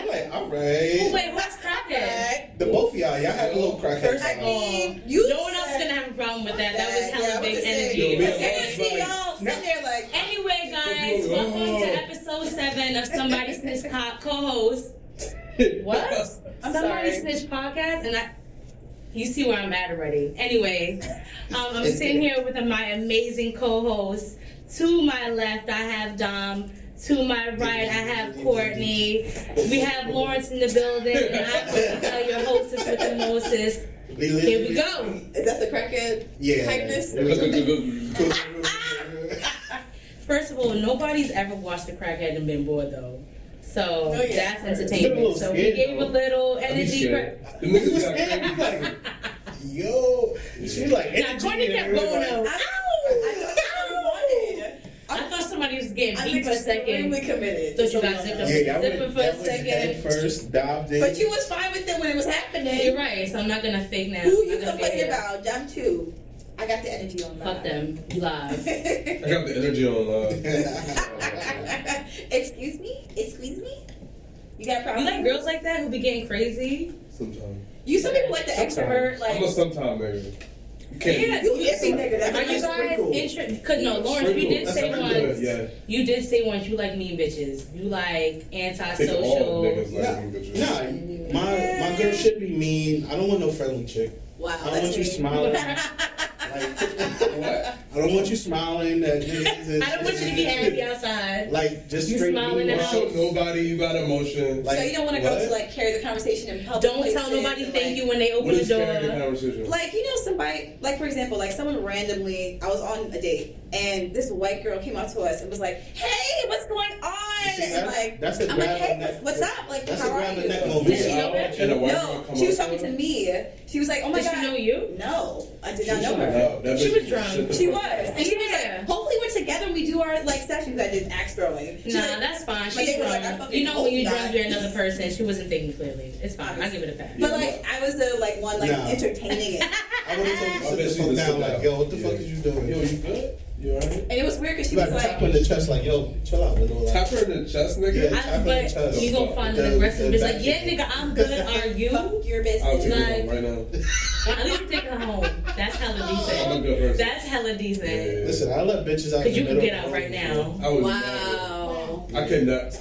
I'm like, all right. Oh, wait, what's crackhead? The both of y'all had a little crackhead. First of all, no one else is gonna have a problem with that. That was hella big energy. Y'all sitting there like. Anyway, guys, welcome to episode 7 of Somebody Snitched co-host. What? Somebody Snitched podcast, and you see where I'm at already. Anyway, I'm sitting here with my amazing co-hosts. To my left, I have Dom. To my right, I have Courtney. We have Lawrence in the building, and I'm your hostess with the mostest. Here we go. Is that the crackhead? Yeah. First of all, nobody's ever watched a crackhead and been bored though. So that's entertainment. So we gave a little energy. Yo, she's like, now Courtney kept going though. I thought somebody was getting beat for a second. Extremely committed. Thought you got zipping for a second. First, dived in. But you was fine with it when it was happening. You're right, so I'm not gonna fake now. Who you complaining about? Them too. I got the energy on live. Fuck them. Live. I got the energy on live. Excuse me? You got a problem? You like girls like that who be getting crazy? Sometimes. You some people like the extrovert, like. I'm a sometime nigga. Yeah, you iffy nigga. Are you guys interested? No, Lawrence, you did say once. Yeah. You did say once you like mean bitches. You like antisocial. Nah, my girl should be mean. I don't want no friendly chick. Wow, I don't want you smiling. What? I don't want you smiling. I don't want you to be happy outside. Like just you smiling in the house. Show nobody you got emotion. Like, so you don't want to go to like carry the conversation in public. Don't tell nobody thank you when they open the door. Like somebody, like for example, like someone randomly. I was on a date and this white girl came up to us and was like, "Hey, what's going on?" And like, that's a I'm like, "Hey, what's up? Like, how are you?" Did she know that? No, she was talking to me. She was like, "Oh my god." Did she know you? No, I did not know her. She was drunk. She was, and she was like, "Hopefully we're together and we do our like sessions." I did axe throwing. Nah, that's fine. She's drunk. You know when you're drunk, you're another person. She wasn't thinking clearly. It's fine. I give it a pass. But like, I was the like one entertaining it. I would have told you to sit the fuck down. Like, yo, what the fuck is you doing? Yo, you good? You alright? And it was weird because she was like, tap her in the chest, like, yo, chill out. Tap her in the chest, nigga. Yeah, tap her in the chest. You gonna find an aggressive bitch like, yeah, nigga, I'm good. Are you? Fuck your business. I'll take her home right now. At least you take her home. That's hella decent. I'm a good person. That's hella decent. Yeah. Listen, I let bitches out. Cause you can get out right now. Wow. I could not.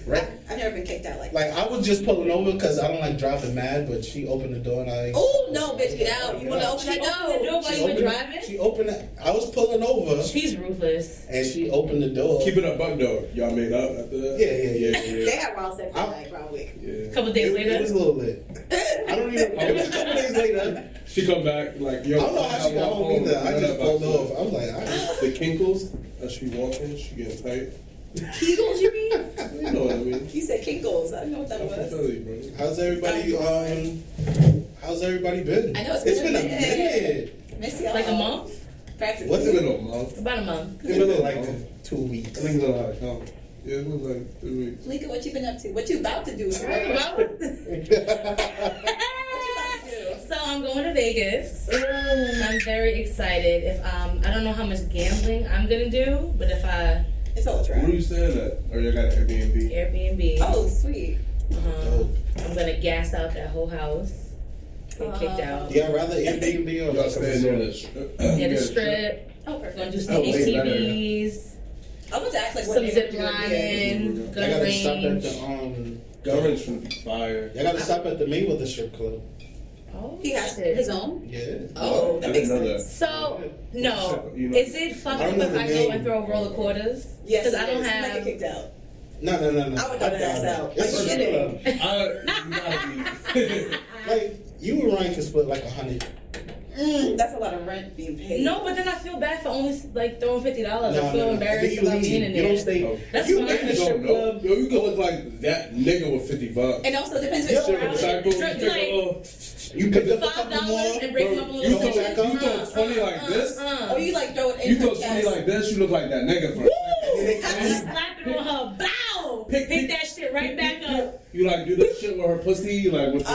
Right? I've never been kicked out like that. Like, I was just pulling over because I don't like driving mad, but she opened the door and I... Oh, no, bitch, get out. You want to open that door? Opened the door while you were driving? She opened it. I was pulling over. She's ruthless. And she opened the door. Keep it up, buck door. Y'all made up after that? Yeah. They had wild sex that night, probably. Yeah. Couple days later? It was a little lit. I don't even... It was a couple days later. She come back like, yo... I don't know how she got home either. I just pulled off. I was like, The kinkles, as she walking, she getting tight. Kegels, you mean? You know what I mean. You said kinkles. I don't know what that was. How's everybody? How's everybody been? I know it's been a minute. Miss y'all. Like a month? Practically. What's it been a month? About a month. It's been like 2 weeks. I think it's a lot of count. Yeah, it was like 2 weeks. Lincoln, what you been up to? What you about to do? So I'm going to Vegas. I'm very excited. If I don't know how much gambling I'm gonna do, but if it's all true. Where are you staying at? Or you got an Airbnb? Airbnb. Oh, sweet. I'm gonna gas out that whole house. Get kicked out. Yeah, I'd rather Airbnb or y'all staying near the strip. Near the strip. Oh, perfect. Gonna do some ATVs. I want to ask like some zip lining. Gun range. Gun range from fire. Y'all gotta stop at the Mayweather strip club. Oh, he has his own? Yeah. Oh, that makes sense. So, no. Is it fucked up if I go and throw roller quarters? Yes, because I don't have. Get kicked out. No. I would throw that ass out. It's a strip club. Like, you and Ryan can split like 100. That's a lot of rent being paid. No, but then I feel bad for only like throwing $50. I feel embarrassed about being in there. You don't stay. That's you fine. in the strip club. Yo, you can look like that nigga with $50. And also depends which you pick up $5 and break them up a little You throw 20 like this. Or you like throw it in You her throw 20 like this, you look like that nigga for slap it on her bow. Pick that shit right back up. You like do this shit with her pussy, like with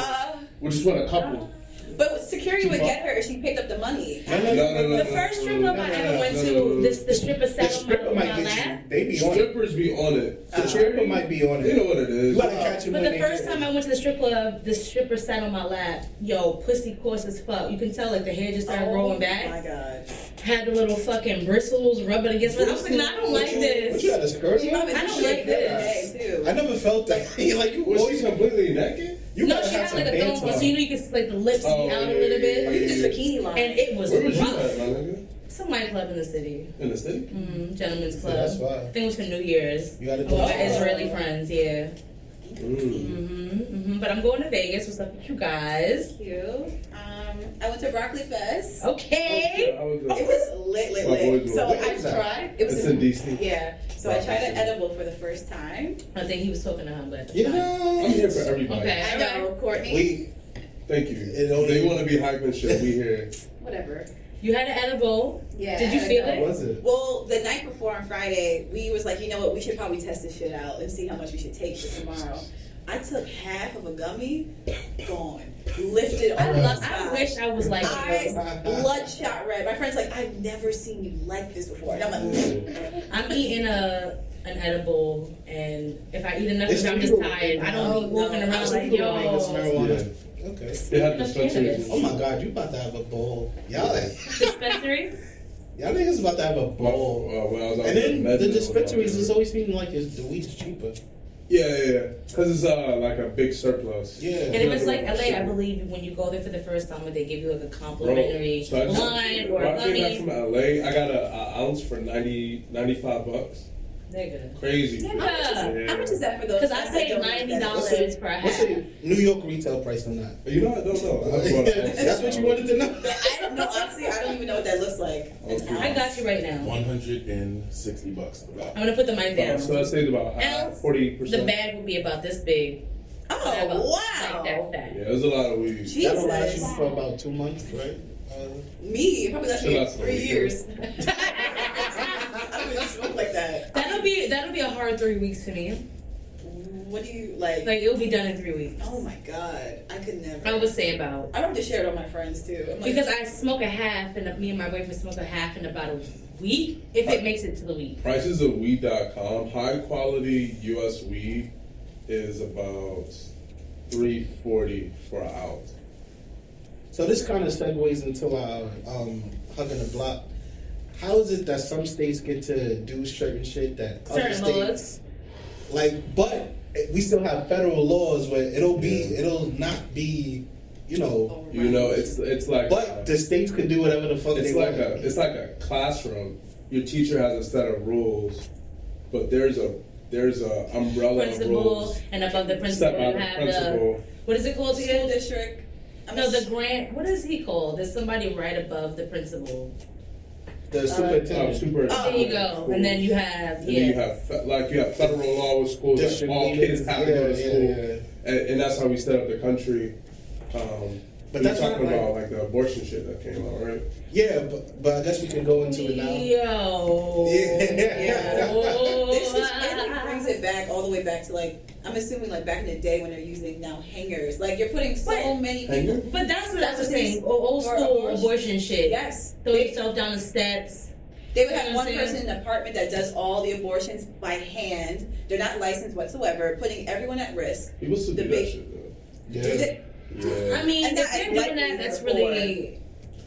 just want a couple. But security would get her if she picked up the money. No. The first strip club I ever went to, the stripper The sat stripper on my might get you. lap. They be on it. Strippers be on it. The stripper might be on it. You know what it is. You gotta catch him But when the they first get time I went to the strip club, the stripper sat on my lap. Yo, pussy coarse as fuck. You can tell like the hair just started growing back. Oh my god. Had the little fucking bristles rubbing against me. I was like, nah, I don't like What this. you had a skirt She on? probably I did don't shit like the other this. day, too. I never felt that. Like you Was always she completely naked? You No, gotta she have had some like a pants thong, on. so you know you can like the lips be out a little bit. Or you can just bikini line. And it was Where was you rough. at, my nigga? Some nightclub in the city. In the city? Gentlemen's club. that's fine. I think it was for New Year's. You gotta With do my it. Israeli friends, yeah. But I'm going to Vegas. What's up with you guys? Thank you. I went to Broccoli Fest. Okay. I was It was lit. My boys So were- I tried. It was It's in DC. Yeah. So I tried an edible for the first time. I think he was talking to him, but Yeah. I'm here for everybody. Okay. I know, Courtney. We Thank you. It only- They want to be hyping shit. We here. Whatever. You had an edible. Yeah. Did you I feel know. it? was it? Well, the night before on Friday, we was like, you know what, we should probably test this shit out and see how much we should take for tomorrow. I took half of a gummy, gone, lifted I on the love. I side. wish I was like you. Bloodshot red. My friend's like, I've never seen you like this before. And I'm like, I'm eating an edible, and if I eat enough, It's of it, I'm just legal. tired. I don't be walking No. around like, People make us yo. marijuana. Okay. They have Enough dispensaries. cannabis. Oh my God, you about to have a bowl. Y'all Dispensary? niggas about to have a bowl. When I was out And then there, the dispensaries is always seeming like the weed's cheaper. Yeah. Because it's like a big surplus. Yeah. And if it's like LA, I believe when you go there for the first time, they give you like a complimentary So I just- line or when a I came back gummy. from LA, I got an ounce for $95. Nigga. Crazy. Yeah. how much is that for those? Because I that paid don't $90 get that? for a What's hat. the New York retail price on that? You know, I don't know. I haven't bought an ounce. That's what you wanted to know. I don't know, honestly, I don't even know what that looks like. Okay. I got you right now. $160 about. I'm gonna put the mic down. So I saved about Else, 40%. the bag would be about this big. Whatever. Oh, Like that wow. fat. Yeah, there's a lot of weed. That'll last you Jesus. for about 2 months, right? Me, probably last Chill me out, 3 Sophie. years. I don't even smoke like that. That'll be a hard 3 weeks for me. What do you like? Like it'll be done in 3 weeks. Oh my god, I could never. I would say about. I don't have to share it with my friends too. I'm like, Because I smoke a half, and me and my boyfriend smoke a half in about a week, if it makes it to the week. Prices of weed.com, high quality US weed is about $3.40 for an ounce. So this kind of segues into our hugging the block. How is it that some states get to do certain shit that other Certain states like? But we still have federal laws where it'll not be, you know. You know, it's like But the states could do whatever the fuck it's they like want. it's like a classroom. Your teacher has a set of rules, but there's a umbrella of Principal, rules and above the set principal, by you the have principal. what is it called school again? district. No, the grant. What is he called? There's somebody right above the principal. The superintendent. Super. There you go. And then you have And then you have you have federal law with schools that District all leaders, kids have to go to school, yeah. And that's how we set up the country. But We're that's talking not about like the abortion shit that came out, right? Yeah, but I guess we can go into it now. Yo. Yeah. Oh. This just it like brings it back all the way back to like I'm assuming like back in the day when they're using now hangers. Like you're putting so Wait. many Hanger? people. But that's what I was That's saying. what Old for school abortion. abortion shit. Yes. Throw yourself down the steps. They would You know have what one I'm person saying? in the apartment that does all the abortions by hand. They're not licensed whatsoever, putting everyone at risk. People still The do big- that shit though. Do Yeah. they- Yeah. I mean, And if that they're is doing likely that, that's for- really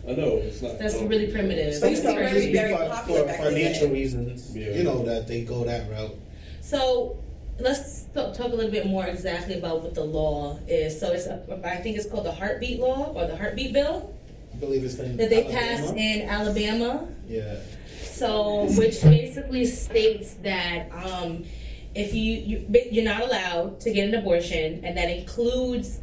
I know it's not. that's really primitive. Some It's stuff very, just be very for popular back in the financial day. reasons. Yeah. You know that they go that route. So let's talk a little bit more exactly about what the law is. So I think it's called the heartbeat law or the heartbeat bill I believe it's in that they Alabama. passed in Alabama. Yeah. So, which basically states that if you're not allowed to get an abortion, and that includes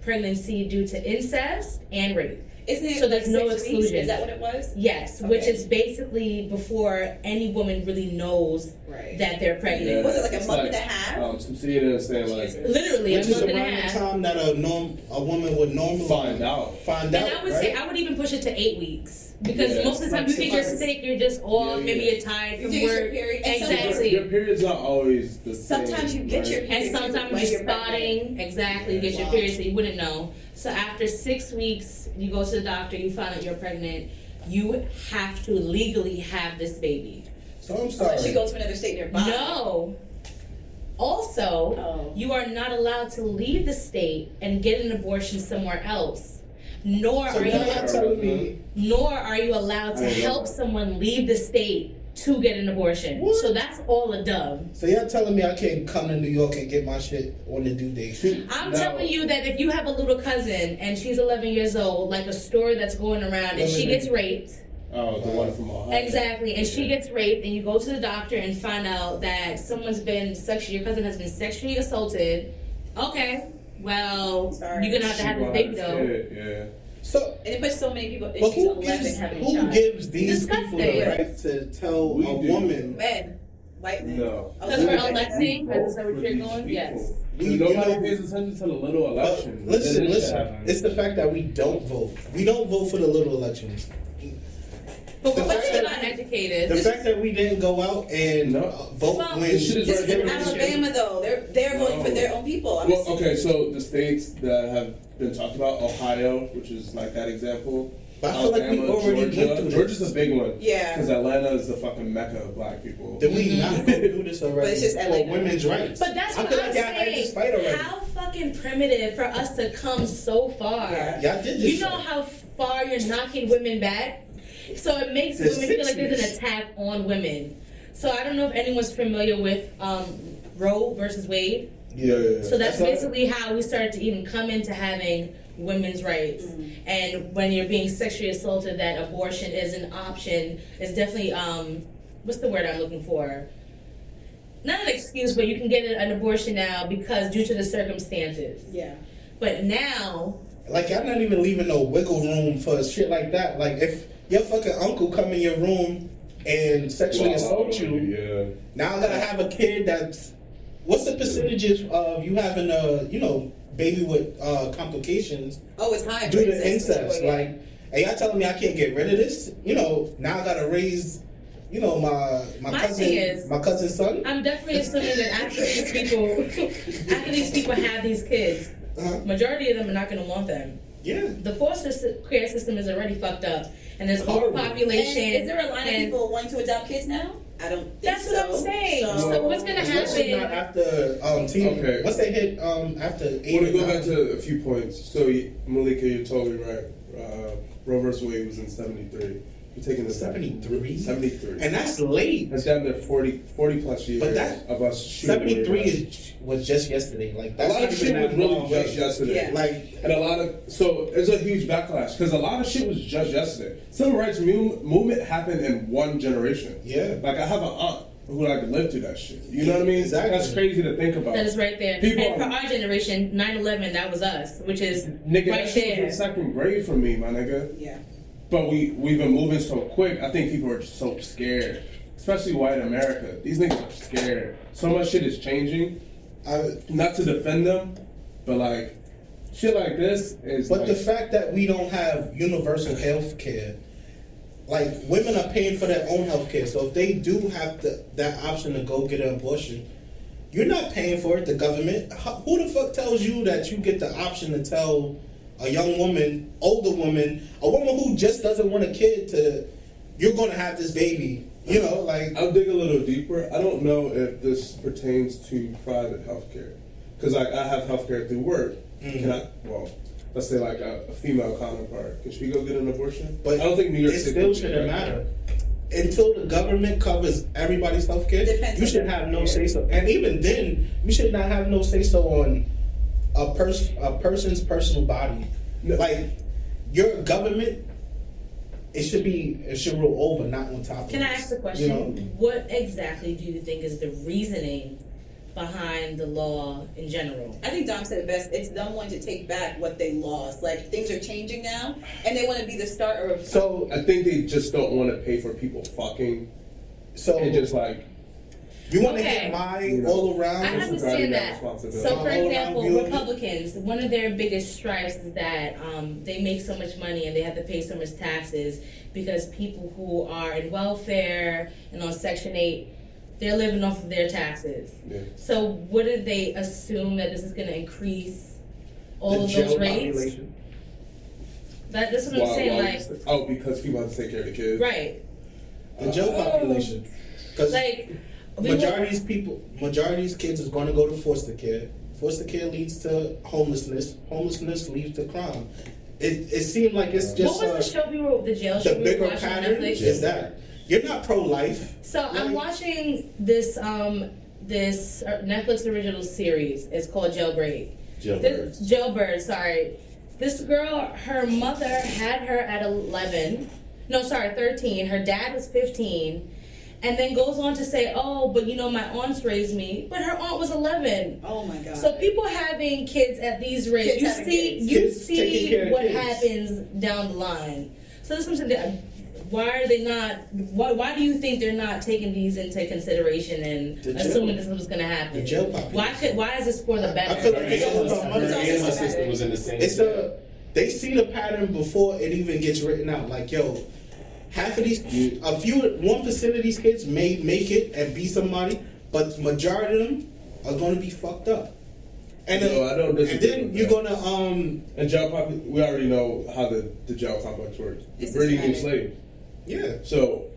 pregnancy due to incest and rape. Isn't it So there's like no 6 weeks? exclusion. Is that what it was? Yes, which Okay. is basically before any woman really knows Right. that they're pregnant. Was it like a It's month and a half? Some CNN is saying like Literally Which a is month and a around the half. time that a woman would normally find out. Find And out, I would right? say I would even push it to 8 weeks Because most of the time you think you're sick, you're just off, maybe you're tired from work. Exactly. Your period's not always the same. Sometimes you get your period. And sometimes you're spotting. Exactly, you get your period, so you wouldn't know. So after 6 weeks, you go to the doctor, you find out you're pregnant. You have to legally have this baby. So I'm sorry. Unless you go to another state nearby. No. Also, you are not allowed to leave the state and get an abortion somewhere else. Nor are you allowed to help someone leave the state to get an abortion. What? So that's all a dub. So y'all telling me I can't come to New York and get my shit on the due date? I'm telling you that if you have a little cousin and she's 11 years old, like a story that's going around, and she gets raped. Oh, the one from Ohio. Exactly, and she gets raped, and you go to the doctor and find out that your cousin has been sexually assaulted. Okay. Well, you're gonna have to have this baby though. Yeah. So and it puts so many people. But who gives these people the right to tell a woman? Men, white men. No. Because we're electing. Is that what you're going? Yes. Nobody pays attention to the little election. Listen. It's the fact that we don't vote. We don't vote for the little elections. But we're not educated. The fact that we didn't go out and vote when this is Alabama, though. They're voting for their own people. Okay, so the states that have been talked about, Ohio, which is like that example. But I feel like we already went through this. Georgia's a big one. Yeah. Because Atlanta is the fucking mecca of black people. Did we not go through this already? But it's just for women's rights. But that's what I'm saying. How fucking primitive for us to come so far. Yeah. Y'all did this. You know how far you're knocking women back? So it makes women feel like there's an attack on women. So I don't know if anyone's familiar with Roe versus Wade. Yeah. So that's basically how we started to even come into having women's rights. And when you're being sexually assaulted, that abortion is an option. It's definitely what's the word I'm looking for? Not an excuse, but you can get an abortion now because due to the circumstances. Yeah. But now, like, y'all not even leaving no wiggle room for shit like that. Like, if your fucking uncle come in your room and sexually assault you, now I gotta have a kid that's... What's the percentages of you having a, baby with complications? Oh, it's high. Due to incest. Like, and y'all telling me I can't get rid of this? Now I gotta raise... my cousin's son. I'm definitely assuming that after these people have these kids, majority of them are not going to want them. Yeah. The foster care system is already fucked up, and there's overpopulation. And is there a line of people wanting to adopt kids now? I don't think That's what I'm saying. So what's going to happen? Especially not after once they hit after 8. I want to go back to a few points. So Malika, you're totally right. Roe vs. Wade was in 73. You're taking the 73? 73. And that's late. That's down to 40 plus years of us shooting. 73 was just yesterday. Like, that's a lot of shit was really just yesterday. Yeah. Like, and so there's a huge backlash because a lot of shit was just yesterday. Civil rights movement happened in one generation. Yeah. Like, I have an aunt who lived through that shit. You know what I mean? Exactly. That's crazy to think about. That is right there. And for our generation, 9/11, that was us, which is nigga, right that shit there. was in second grade for me, my nigga. Yeah. But we've been moving so quick. I think people are just so scared, especially white America. These niggas are scared. So much shit is changing. Not to defend them, but like shit like this is. But the fact that we don't have universal health care, like women are paying for their own health care. So if they do have that option to go get an abortion, you're not paying for it. The government. Who the fuck tells you that you get the option to tell a young woman, older woman, a woman who just doesn't want a kid you're going to have this baby, I'll dig a little deeper. I don't know if this pertains to private healthcare. Because I have healthcare through work. Let's say like a female counterpart. Can she go get an abortion? But I don't think New York City still shouldn't matter. Until the government covers everybody's healthcare, you should have no say-so. And even then, you should not have no say-so on a person's personal body. Like, your government, it should roll over, not on top of it. Can I ask a question? What exactly do you think is the reasoning behind the law in general? I think Dom said it best. It's them wanting to take back what they lost. Like, things are changing now, and they want to be the starter of... So, I think they just don't want to pay for people fucking. So, and just like... You want to hit my all around? I understand that. So, for example, Republicans, one of their biggest stripes is that they make so much money and they have to pay so much taxes because people who are in welfare and on Section 8, they're living off of their taxes. Yeah. So, wouldn't they assume that this is going to increase all of those rates? Population. That's what I'm saying. Because people have to take care of the kids. Right. The jail population. Because majority of these kids is going to go to foster care. Foster care leads to homelessness. Homelessness leads to crime. It seemed like it's just. What was the show we were? The jail show. The bigger pattern is that you're not pro-life. So I'm watching this Netflix original series. It's called Jailbird. Sorry. This girl, her mother had her at 13. Her dad was 15. And then goes on to say, but my aunts raised me. But her aunt was 11. Oh my God. So people having kids at these rates, you see what happens down the line. So this is something. Why are they not? Why do you think they're not taking these into consideration and assuming this was going to happen? The jail population. Why is this for the better? I feel like the system was in the same. They see the pattern before it even gets written out. Like, half of these, 1% of these kids may make it and be somebody, but majority of them are going to be fucked up. And I don't disagree. And then you're gonna and jail we already know how the jail complex works. It's breeding new slaves. Yeah. So,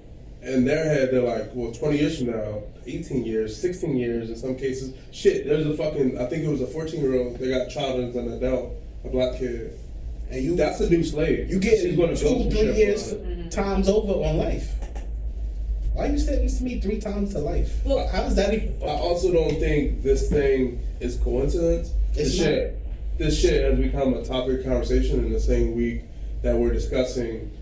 in their head, they're like, 20 years from now, 18 years, 16 years in some cases. Shit, there's I think it was a 14-year-old, they got child as an adult, a black kid. And that's a new slave. You get 2-3 years times over on life. Why are you sentencing me 3 times to life? Well, how is that even? I also don't think this thing is coincidence. This shit has become a topic of conversation in the same week that we're discussing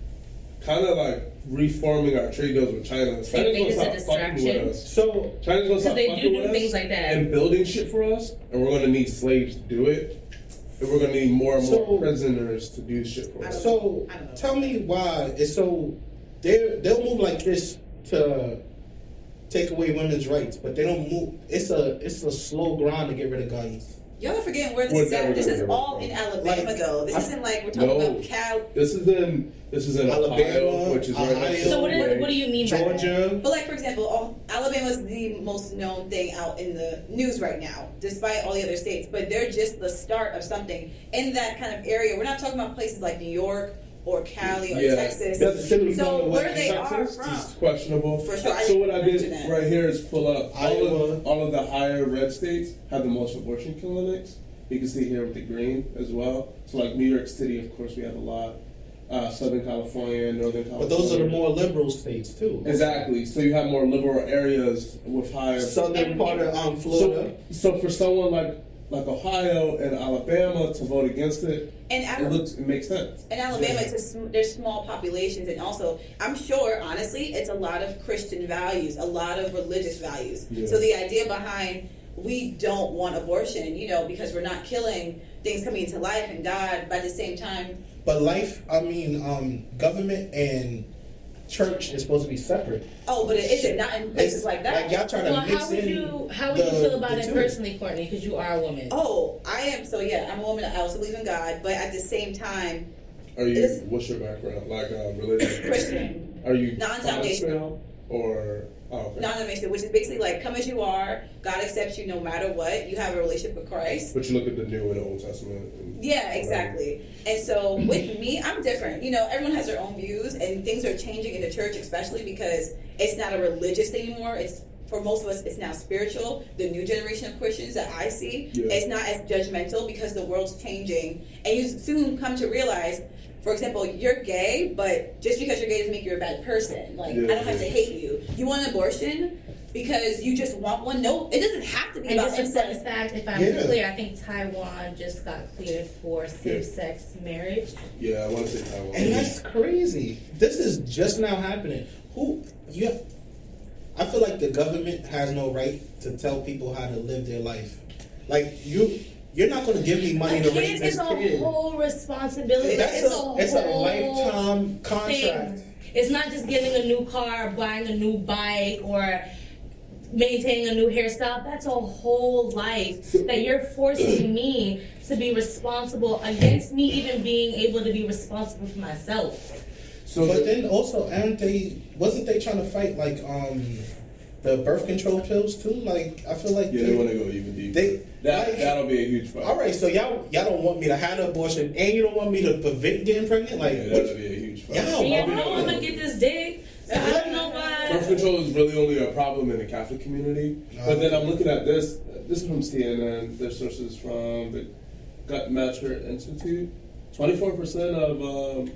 kind of like reforming our trade deals with China. China's going to stop fucking with us. So China's going to stop fucking with us things like that and building shit for us, and we're going to need slaves to do it. And we're going to need more and more prisoners to do shit for us. So tell me why it's so they'll move like this to take away women's rights, but they don't move. It's a slow grind to get rid of guns. Y'all are forgetting where this is at. This is all in Alabama, though. This isn't like we're talking about Cal. This is in Alabama, Ohio, which is right. So what do you mean Georgia? by that? But like, for example, Alabama's the most known thing out in the news right now, despite all the other states. But they're just the start of something in that kind of area. We're not talking about places like New York or Cali or Texas. So where they are from, it's questionable. For sure. So what I did right here is pull up all of the higher red states have the most abortion clinics. You can see here with the green as well. So like New York City, of course, we have a lot. Southern California, Northern California. But those are the more liberal states too. Exactly. So you have more liberal areas with higher southern part of Florida. So for someone like Ohio and Alabama to vote against it, it makes sense. In Alabama, there's small populations, and also I'm sure, honestly, it's a lot of Christian values, a lot of religious values. Yeah. So the idea behind we don't want abortion, because we're not killing things coming into life and God, but at the same time. But government and church is supposed to be separate. Oh, but it isn't. Not in places like that. Like y'all trying to mix how would you feel about it personally, Courtney? Because you are a woman. Oh, I am. So yeah, I'm a woman. I also believe in God, but at the same time. What's your background? Like religion? Christian. Are you non-denominational or? Oh, okay. Non-denominational, which is basically like come as you are. God accepts you no matter what. You have a relationship with Christ. But you look at the New and Old Testament. Yeah, exactly. And so with me, I'm different. Everyone has their own views, and things are changing in the church, especially because it's not a religious thing anymore. It's for most of us, it's now spiritual. The new generation of Christians that I see, it's not as judgmental because the world's changing, and you soon come to realize. For example, you're gay, but just because you're gay doesn't make you a bad person. I don't have to hate you. You want an abortion because you just want one? No, it doesn't have to be and about just in fact, if I'm clear, I think Taiwan just got cleared for same-sex marriage. Yeah, I want to say Taiwan. And that's crazy. This is just now happening. I feel like the government has no right to tell people how to live their life. Like You're not going to give me money to raise this kid. It's a whole responsibility. It's a lifetime contract. It's not just getting a new car, buying a new bike, or maintaining a new hairstyle. That's a whole life that you're forcing me to be responsible against me even being able to be responsible for myself. So, but then also, wasn't they trying to fight like the birth control pills too? Like, I feel like they want to go even deeper. That'll be a huge fight. All right, so y'all don't want me to have an abortion, and you don't want me to prevent getting pregnant? Like, that'll be a huge fight. I'm gonna get this dick. So I don't know why. Birth control is really only a problem in the Catholic community. But then I'm looking at this. This is from CNN. There's sources from the Gut Matter Institute. 24% of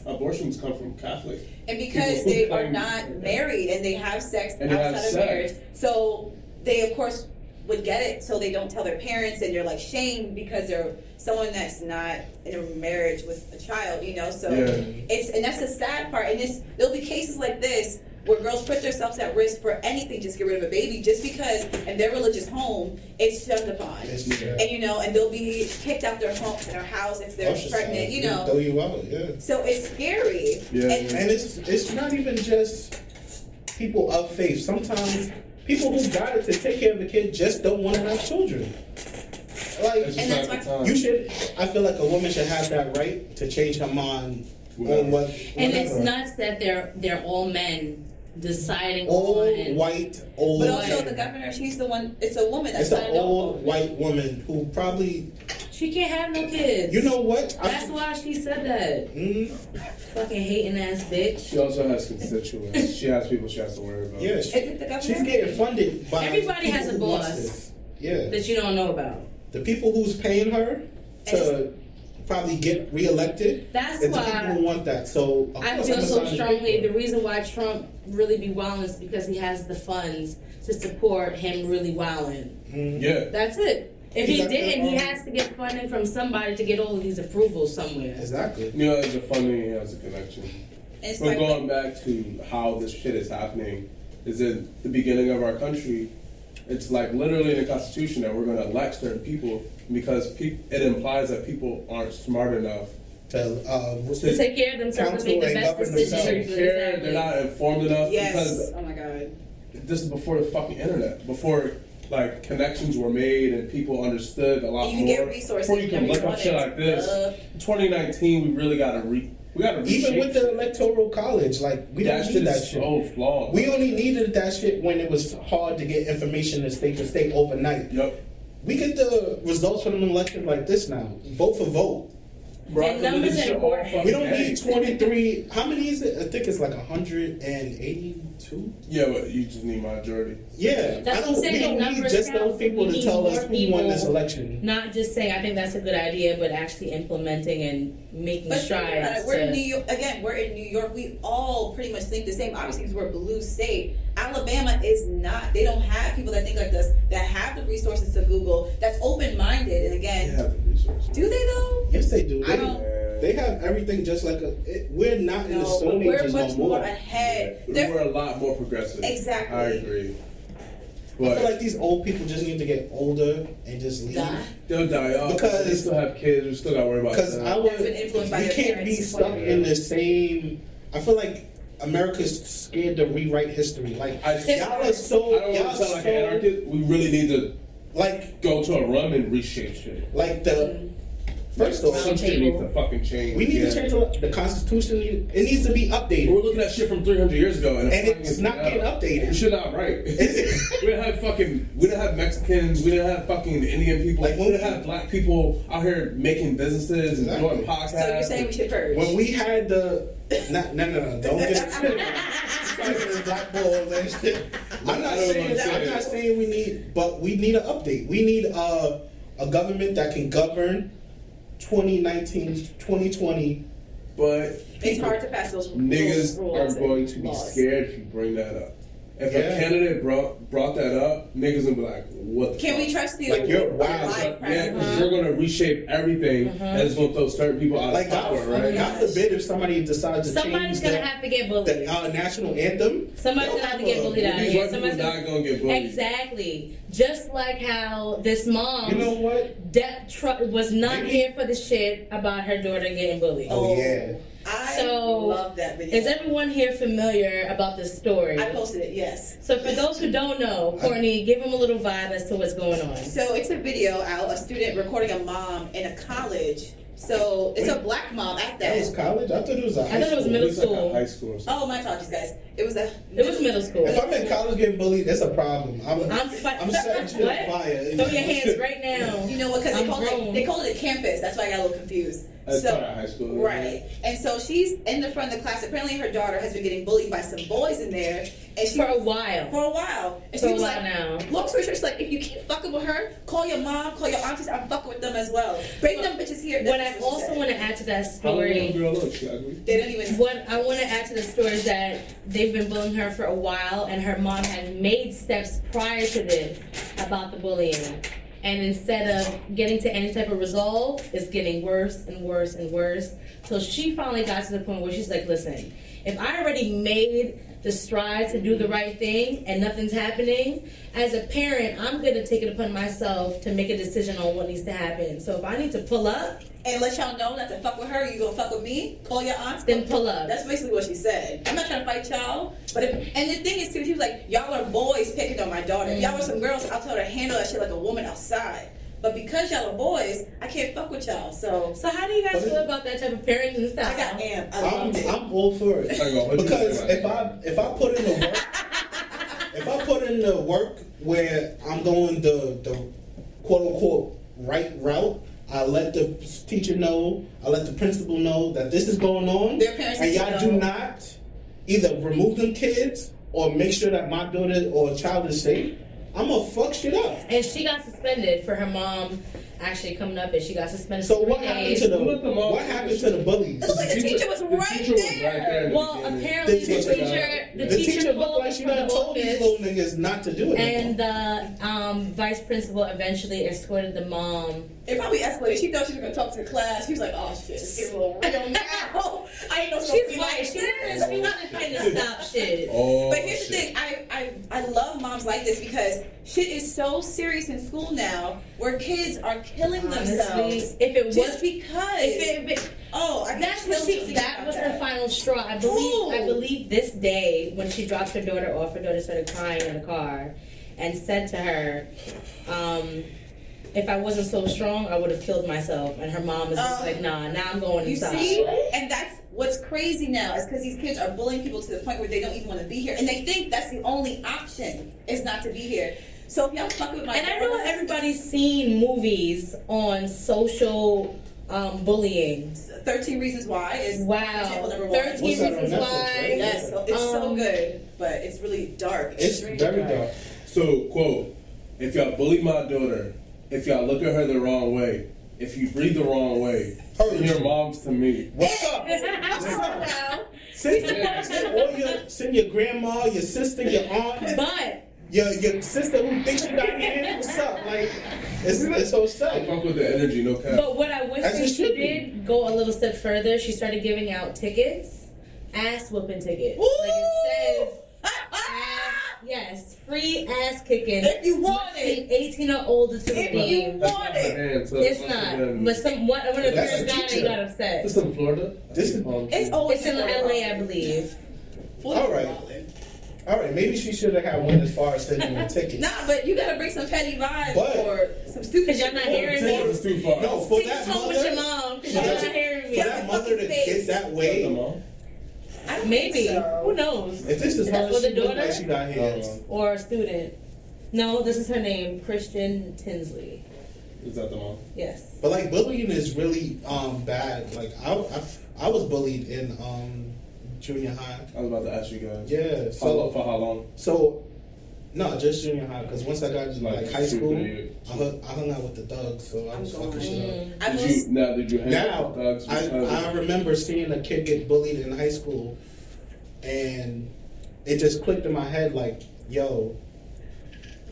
abortions come from Catholic. And because they are not married and they have sex outside of marriage, so they of course would get it, so they don't tell their parents, and they're like shamed because they're someone that's not in a marriage with a child, you know. So and that's the sad part. And there'll be cases like this where girls put themselves at risk for anything, just get rid of a baby, just because in their religious home it's shunned upon, and you know, and they'll be kicked out their home, their house if they're pregnant, you know. Throw you out, So it's scary. And it's not even just people of faith. Sometimes people who got it to take care of the kid just don't want to have children. Like, and that's why you should. I feel like a woman should have that right to change her mind on what. And it's nuts that they're all men deciding old white. But also the governor, she's the one. It's a woman that's an old white woman who probably. She can't have no kids. You know what? That's why she said that. Fucking hating ass bitch. She also has constituents. She has people she has to worry about. Yeah, is it the governor? She's getting funded by. Everybody has a boss. That you don't know about. The people who's paying her to probably get reelected. That's it's why the people who want that. So I feel so strongly. The reason why Trump really be wilding is because he has the funds to support him really wilding. Yeah, that's it. If he didn't, he has to get funding from somebody to get all of these approvals somewhere. Exactly. You know, there's a funding, he has a connection. But going back to how this shit is happening, is in the beginning of our country. It's like literally in the Constitution that we're going to elect certain people because it implies that people aren't smart enough to take care of themselves and make the best decisions. They're not informed enough. Yes. Because oh my God. This is before the fucking internet. Before like connections were made and people understood a lot more. You get resources. Before you can look up shit like this. 2019, we really got to even with the electoral college, like we don't need that shit. So flawed. We only needed that shit when it was hard to get information in state to state overnight. Yep. We get the results from an election like this now. Vote for vote. And numbers are important. We don't need 23. How many is it? I think it's like 182. Yeah, but you just need majority. Yeah, that's what I'm saying. We don't need just those people to tell us who won this election. Not just saying, I think that's a good idea, but actually implementing and making strides. We're in New York again. We're in New York. We all pretty much think the same. Obviously, because we're a blue state. Alabama is not. They don't have people that think like us, that have the resources to Google, that's open-minded. And again, they have the resources. Do they though? Yes, they do. They have everything just like we're not in the Stone Ages no more. We're much more ahead. We're a lot more progressive. Exactly. I agree. But I feel like these old people just need to get older and just leave. They'll die off because they still have kids. We still got to worry about that. Because we can't be stuck in the same. I feel like America's scared to rewrite history. Like y'all are so. I don't want to sound like an anarchist. We really need to go to a run and reshape shit. Like the. First off, some shit needs to fucking change. We need to change the Constitution. It needs to be updated. We're looking at shit from 300 years ago, and it's not getting updated. We should not right. We don't have Mexicans. We don't have fucking Indian people. Like we don't have black people out here making businesses and doing podcasts. So you're saying we should purge? When we had the no, don't get it. Black balls and shit. I'm not saying we need, but we need an update. We need a government that can govern 2019, 2020, but it's hard to pass those niggas rules are going to be scared if you bring that up. If a candidate brought that up, niggas will be like, what the Can fuck? We trust you? Like, you're wild. Yeah, because you're going to reshape everything and it's going to throw certain people out of power, right? God forbid if somebody decides to Somebody's change going to have to get bullied. The national anthem. Somebody's going to have to get bullied out here. Somebody's not going to get bullied. Exactly. Just like how this mom, you know what, was not here for the shit about her daughter getting bullied. Oh yeah. So, that video. is everyone here familiar about this story? I posted it, yes. So for those who don't know, Courtney, give them a little vibe as to what's going on. So it's a video out, a student recording a mom in a college. So it's a black mom at That was that. college? I thought it was a high I thought it was school. middle It's like a school. high school or something. Oh, my apologies, guys. It was middle school. If I'm in college getting bullied, that's a problem. I'm I'm setting shit what? on fire. Throw your hands right now. You know what? Because I'm grown. they called it a campus. That's why I got a little confused. It's part of high school. Right. And so she's in the front of the class. Apparently, her daughter has been getting bullied by some boys in there, and she For a while. For a while. And For she a was while like, now. long story short, she's like, if you keep fucking with her, call your mom, call your aunties. I'm fucking with them as well. Bring them bitches here. What I That's she also said. want to add to that How old story. the girl look? She ugly? They don't even. What I want to add to the story is that they've been bullying her for a while, and her mom has made steps prior to this about the bullying. And instead of getting to any type of resolve, it's getting worse and worse and worse. So she finally got to the point where she's like, listen, if I already made the stride to do the right thing and nothing's happening, as a parent, I'm going to take it upon myself to make a decision on what needs to happen. So if I need to pull up, And let y'all know not to fuck with her. You gonna fuck with me? Call your aunts. then pull up. That's basically what she said. I'm not trying to fight y'all, but and the thing is too, she was like, y'all are boys picking on my daughter. If y'all were some girls, I'll tell her to handle that shit like a woman outside. But because y'all are boys, I can't fuck with y'all. So So how do you guys feel about that type of parenting style? I got amped. I loved it. I'm all for it. Because if I put in the work, if I put in the work where I'm going the quote unquote right route, I let the teacher know, I let the principal know that this is going on, Their parents and need to y'all know. do not either remove them kids or make sure that my daughter or child is safe, I'm gonna fuck shit up. And she got suspended for her mom actually coming up, and she got suspended. So for what 3 happened days. to the Let the mom- what happened to the bullies? Look, the teacher was right there. in the Well, beginning. apparently the The teacher teacher looked pulled like us she from the done told these office, little niggas not to do it. and the vice principal eventually escorted the mom. It probably escalated. She thought she was gonna talk to the class. She was like, "Oh shit, it's getting a little real now." I ain't know She's something right. like She this. wasn't trying to stop shit. Oh, But here's the shit. thing, I love moms like this because shit is so serious in school now where kids are killing Honestly, themselves if it was, just because. if it, Oh, I that's get what chills she. thinking That about was that. her final straw. I believe this day when she dropped her daughter off. Her daughter started crying in the car, and said to her, "If I wasn't so strong, I would have killed myself." And her mom is just like, "Nah, now I'm going You inside." see, and that's what's crazy now is because these kids are bullying people to the point where they don't even want to be here, and they think that's the only option is not to be here. So if y'all fuck with my And I know everybody's seen movies on social bullying. 13 Reasons Why is Wow, example number 13 What's that on Reasons Netflix, Why. right? Yes, so it's so good, but it's really dark. It's extremely very dark. So, quote, if y'all bully my daughter, if y'all look at her the wrong way, if you breathe the wrong way, then your mom's to me. What's up? What's up now? Send your grandma, your sister, your aunt, But your sister who thinks she got hands. What's up? Like it's so I sad. fuck with the energy, no cap. But what I wish As that it she should be. did go a little step further. She started giving out tickets, ass whooping tickets. Woo! Like it says, ass, yes, free ass kicking. If you want Must it. be 18 or older to If redeem. you That's want not it. the hand, so It's once not. again- But one of the That's parents a got it and teacher. got upset. This in Florida? This is- It's always It's in LA, I believe. All right. All right, maybe she should have had one as far as sending a ticket. Nah, but you gotta bring some petty vibes But- or some stupid Because y'all shit. not hearing me. Florida's too far. No, for Take that this home with your mother, mom. Because for y'all that- not hearing me. for that mother to get that The way. mom? I don't Maybe. think so. Who knows? If this is her, For the she look daughter? like she got hands. Or a student. No, this is her name, Christian Tinsley. Is that the mom? Yes. But like bullying is really bad. Like I was bullied in junior high. I was about to ask you guys. Yeah. For how long? So no, just junior high. Because once I got to like high school, 2-3 years. I hung out with the thugs, so I was fucking shit up. I was, Did you hang out Now, with thugs? I remember seeing a kid get bullied in high school, and it just clicked in my head like, yo,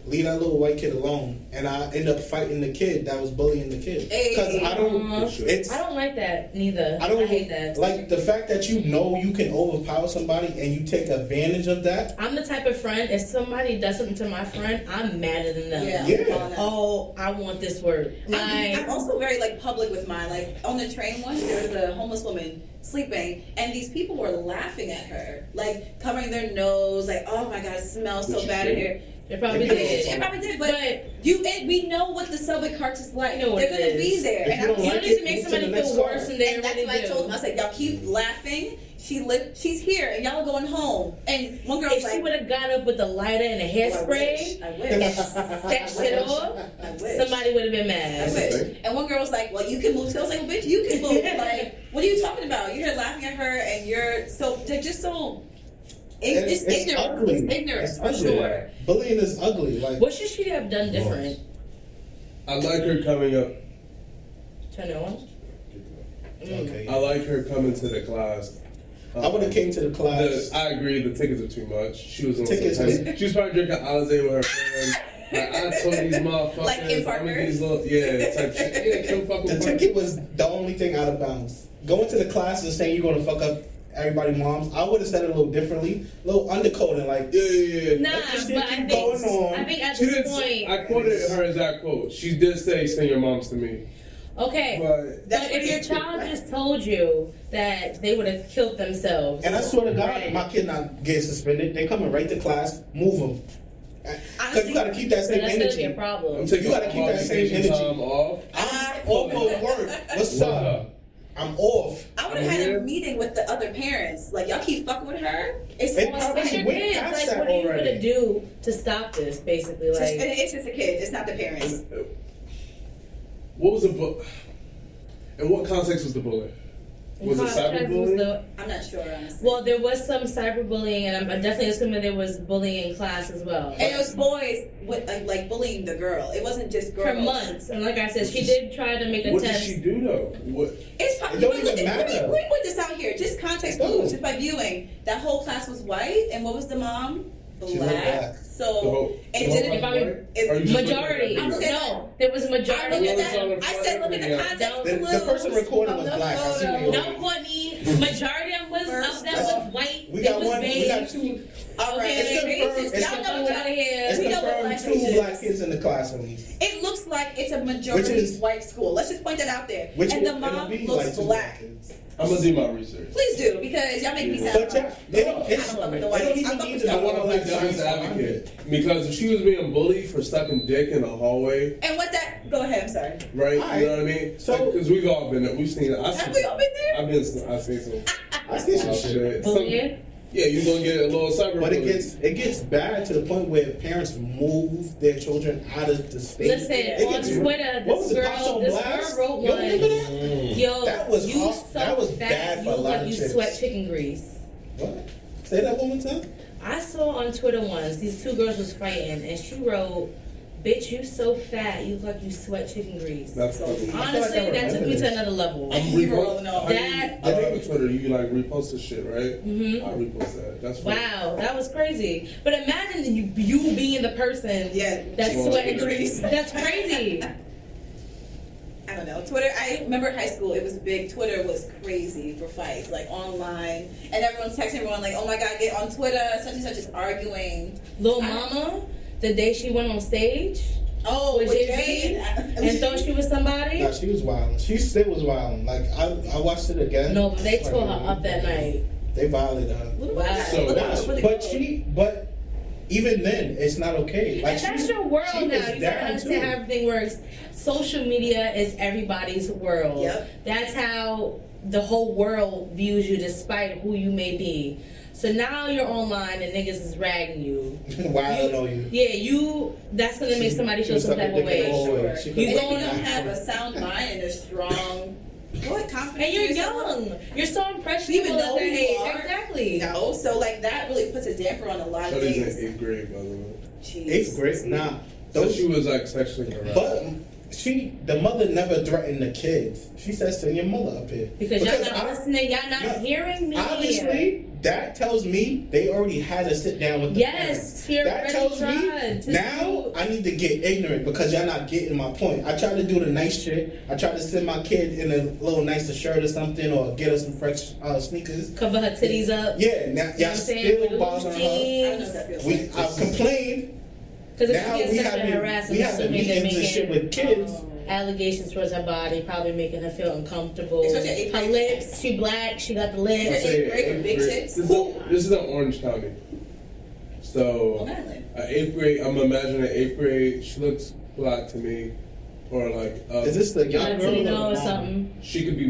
leave that little white kid alone, and I end up fighting the kid that was bullying the kid. Because I don't like that neither. I hate that. Like the fact that you know you can overpower somebody and you take advantage of that. I'm the type of friend, if somebody does something to my friend, I'm madder than them. Yeah. Oh, I want this word. I'm also very like public with mine. Like on the train once, there was a homeless woman sleeping, and these people were laughing at her, like covering their nose, like, oh my god, it smells so bad in here. It probably did. It probably did, but we know what the subway carts is like. They're going to be there. And you don't need to make somebody feel worse than they and that's really what I told them. I said, y'all keep laughing. She's here, and y'all are going home. And one girl was like, she would have got up with a lighter and a hairspray, I wish. set shit off, I wish. Somebody would have been mad. I wish. And one girl was like, well, you can move. So I was like, well, bitch, you can move. Like, what are you talking about? You're here laughing at her, and they're just so. It's ignorant. Ugly. It's ignorant, It's for ugly. sure. Bullying is ugly. Like, what should she have done different? I like her coming up. Turn it on. Okay. I like her coming to the class. I would have came to the class. I agree. The tickets are too much. She was on Tickets she was probably drinking Alizé with her friends. Like, I told these motherfuckers. Like Kim Parker? These little, type shit. Yeah, Kim fucking The Parker. ticket was the only thing out of bounds. Going to the class and saying you're going to fuck up everybody's moms, I would have said it a little differently, a little undercoding, like, Nah, but I think at this point, I quoted her exact quote. She did say, "Send your moms to me." Okay, but if your child just told you that they would have killed themselves, and I swear to God, my kid not getting suspended. They coming right to class, move them. Because you got to keep that same that's energy. gonna be a problem. So you got to keep that same energy. Time off. I'm off of work. What's up? I'm off. I would have had a meeting with the other parents. Like, y'all keep fucking with her. It's It on probably It's your went kids. past Like, that what are you already. gonna do to stop this? Basically, it's just the kids. It's not the parents. What was the book? In what context was the bullying? Was it cyberbullying? I'm not sure, honestly. Well, there was some cyberbullying, and I'm definitely assuming there was bullying in class as well. And it was boys with, like bullying the girl. It wasn't just girls. For months, and like I said, she did try to make What did attempts. she do though? What? It's probably. It don't even matter. We put this out here. Just context clues. Just by viewing, that whole class was white, and what was the mom? She was black. So it didn't. Majority. No, there was a I majority. look at that. I said, look at the context clues. The person recording was of the black. I see photo. the No, Courtney. Majority of them was white. We got It was one. We beige. got two. All right. It's Y'all know what y'all here. It's We know what confirmed blackface two is. black kids in the class at least. It looks like it's a majority white school. Let's just point that out there. And the mom looks black. I'm gonna do my research. Please do, because y'all make me sound But like they don't even need to I want to play devil's advocate because if she was being bullied for sucking dick in the hallway, And what that? Go ahead. I'm sorry. right? Alright. You know what I mean? So- because we've all been there, we've seen it. Have we all been there? I've seen some. I see some shit. Bullying. Yeah, you're gonna get a little cyber. But it gets bad to the point where parents move their children out of the state. Listen, It on gets- Twitter, what was it, Pops on this Blast? girl wrote You remember one. that? Yo, That was you awful. so That was fat, bad for you a lot like of you chicks. sweat chicken grease. What? Say that one more time. I saw on Twitter once these two girls was fighting, and she wrote, "Bitch, you so fat, you look like you sweat chicken grease." That's funny. Honestly, that took me to another level. You rolling off. That- I think on Twitter you like repost the shit, right? Mhm. I repost that. That's funny. Wow, that was crazy. But imagine you being the person that's Well, sweating grease. That's crazy. I don't know. Twitter, I remember high school, it was big. Twitter was crazy for fights, like online. And everyone's texting everyone, like, oh my God, get on Twitter, such and such is arguing. Lil Mama, the day she went on stage Oh, with with Jay-Z Jay? and thought she was somebody. No, she was wilding. She still was wilding. Like I watched it again. No, but they tore her up that night. They violated her. Wow. But even then, it's not okay. Like And that's she- your world she now. was You gotta down, understand too. how everything works. Social media is everybody's world. Yep. That's how the whole world views you, despite who you may be. So now you're online and niggas is ragging you. Wilding on you. Yeah, that's gonna make somebody feel some type of way. Sure. She And could've if taken you don't action. have a sound mind and a strong, confidence. And you're in yourself. young. You're so impressionable. You even know at that who you age. are. Exactly. No, so like that really puts a damper on a lot of Shorty's in things. 8th grade, by the way. Jeez. 8th grade? Nah. So she was like sexually harassed. But the mother never threatened the kids. She said, send your mother up here. Because y'all not listening. Y'all not hearing me. Obviously, that tells me they already had to sit down with the parents. That tells me now I need to get ignorant because y'all not getting my point. I tried to do the nice shit. I tried to send my kid in a little nicer shirt or something, or get her some fresh sneakers. Cover her titties up. Yeah, now y'all still bothering her. I've complained. Because now we have meetings and shit with kids. Allegations towards her body, probably making her feel uncomfortable. Her lips, she black, she got the lips. This is in Orange County. So, eighth grade, I'm imagining 8th grade, she looks black to me. Or like, is this the young Latino or something? She could be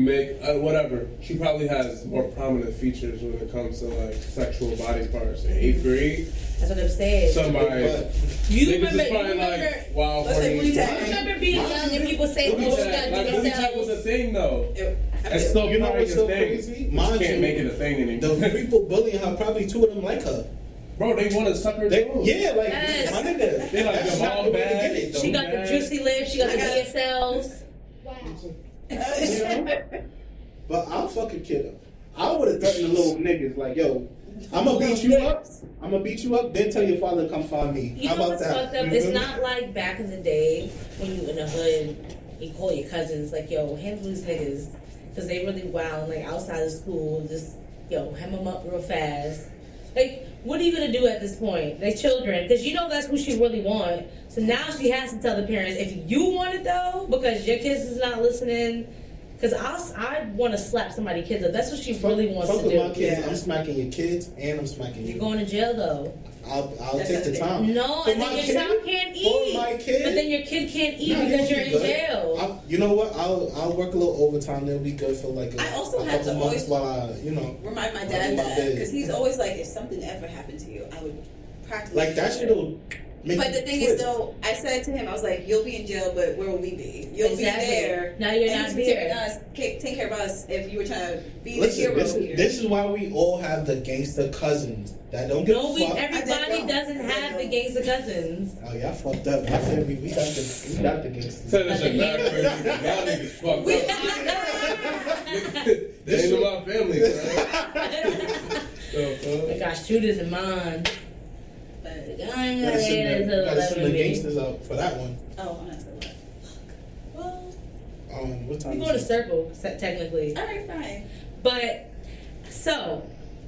whatever. She probably has more prominent features when it comes to like sexual body parts. In 8th grade, that's what I'm saying. Somebody, you remember being young and people saying, "Oh, you gotta do yourself." Was a thing though. It's still you know what's so thing. crazy? You can't make it a thing anymore. The people bullying her, probably 2 of them like her. Bro, they want to suck her toes. Yeah, like, my nigga. They like the mom bag. She got the juicy lips, she got the DSLs. Wow. But I'll fuck a kid up. I would have threatened the little niggas, like, yo, I'm gonna beat you up, then tell your father to come find me. You How know about what's that? fucked up? It's not like back in the day when you in the hood, you call your cousins, like, yo, handle these niggas. Because they really wild, like, outside of school, just, yo, hem them up real fast. Like, what are you gonna do at this point? They're children, because you know that's who she really want. So now she has to tell the parents, if you want it though, because your kids is not listening. Because I want to slap somebody's kids up. That's what she really wants to do. My kids. I'm smacking your kids and I'm smacking you. You're going to jail though. I'll take the time. No, and then your child can't eat. For my kid. But then your kid can't eat because you're in jail. You know what? I'll work a little overtime. That'll be good for like I also a have to couple months always while I, remind my dad that because he's always like, if something ever happened to you, I would practically like that shit'll. But the thing is, though, I said to him, I was like, "You'll be in jail, but where will we be? You'll be there. Now you're not there. Take care of us if you were trying to be the hero here." This is why we all have the gangster cousins that don't give a fuck. Everybody doesn't have the gangster cousins. Oh yeah, I fucked up. I said we got the gangsters. Said this shit not crazy. Y'all niggas fucked up. This ain't my family, man. I got shooters in mine. I ain't gotta send the baby. gangsters out for that one. Oh, I'm not saying that. Well, what time? We go to circle technically. All right, fine. But so,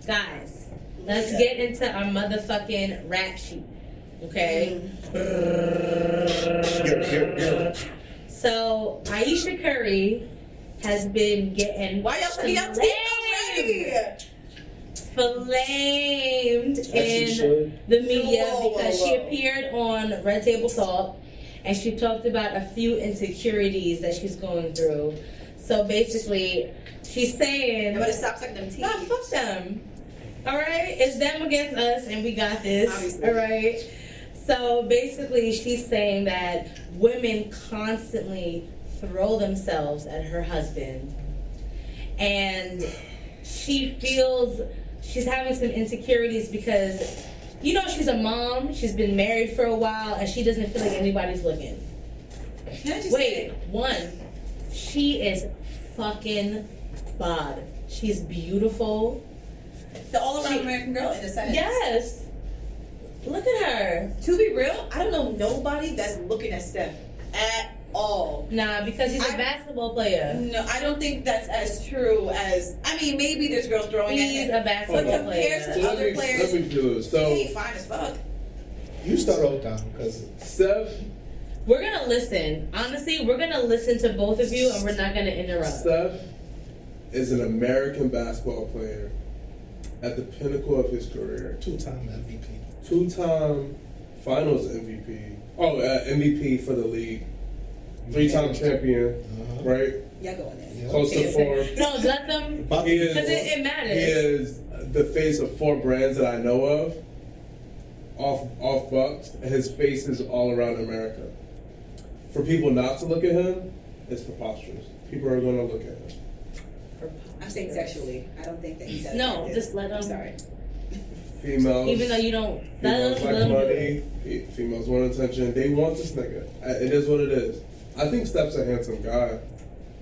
guys, let's get into our motherfucking rap sheet. Okay. So Ayesha Curry has been getting flamed in the media because she appeared on Red Table Talk and she talked about a few insecurities that she's going through. So basically, she's saying, "I better stop sucking them teeth." Nah, fuck them. All right, it's them against us, and we got this. Obviously. All right. So basically, she's saying that women constantly throw themselves at her husband, and she feels she's having some insecurities because, you know, she's a mom, she's been married for a while, and she doesn't feel like anybody's looking. She is fucking bod. She's beautiful. The all-around American girl in a sense. Yes. Look at her. To be real, I don't know nobody that's looking at Steph at all. Nah, because he's a basketball player. No, I don't think that's as true as. I mean, maybe there's girls throwing at him. He's a basketball player. But compared to other players, let me do this. So, he ain't fine as fuck. You start off down because Steph. We're gonna listen. Honestly, we're gonna listen to both of you, and we're not gonna interrupt. Steph is an American basketball player at the pinnacle of his career. 2-time MVP. 2-time Finals MVP. Oh, MVP for the league. 3-time champion, right? Yeah, go in there. Close to 4. No, let them, because it matters. He is the face of 4 brands that I know of. Off Bucks. His face is all around America. For people not to look at him, it's preposterous. People are going to look at him. I'm saying sexually. I don't think that he's that No, attractive. just let him. I'm sorry. Females. Even though you don't. Females like money. Females want attention. They want this nigga. It is what it is. I think Steph's a handsome guy.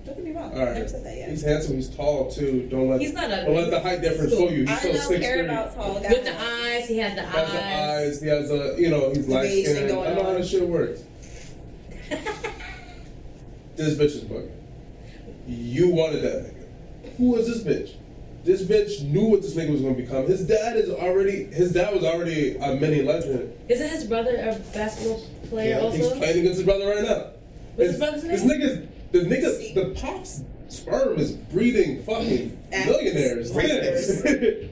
Don't get me wrong. All right. Never said that yet. He's handsome. He's tall too. He's not ugly. Don't let the height difference fool you. He's I still don't 6'3". care about tall guys. With the eyes, he has the He has the eyes. eyes. He has a, he's light beige thing skinned. going I know how on. this shit works. This bitch is bugging. You wanted that nigga. Who is this bitch? This bitch knew what this nigga was gonna become. His dad was already a mini legend. Isn't his brother a basketball player Yeah, also? He's playing against his brother right now. What's his brother's This name? the pop's sperm is breeding fucking millionaires.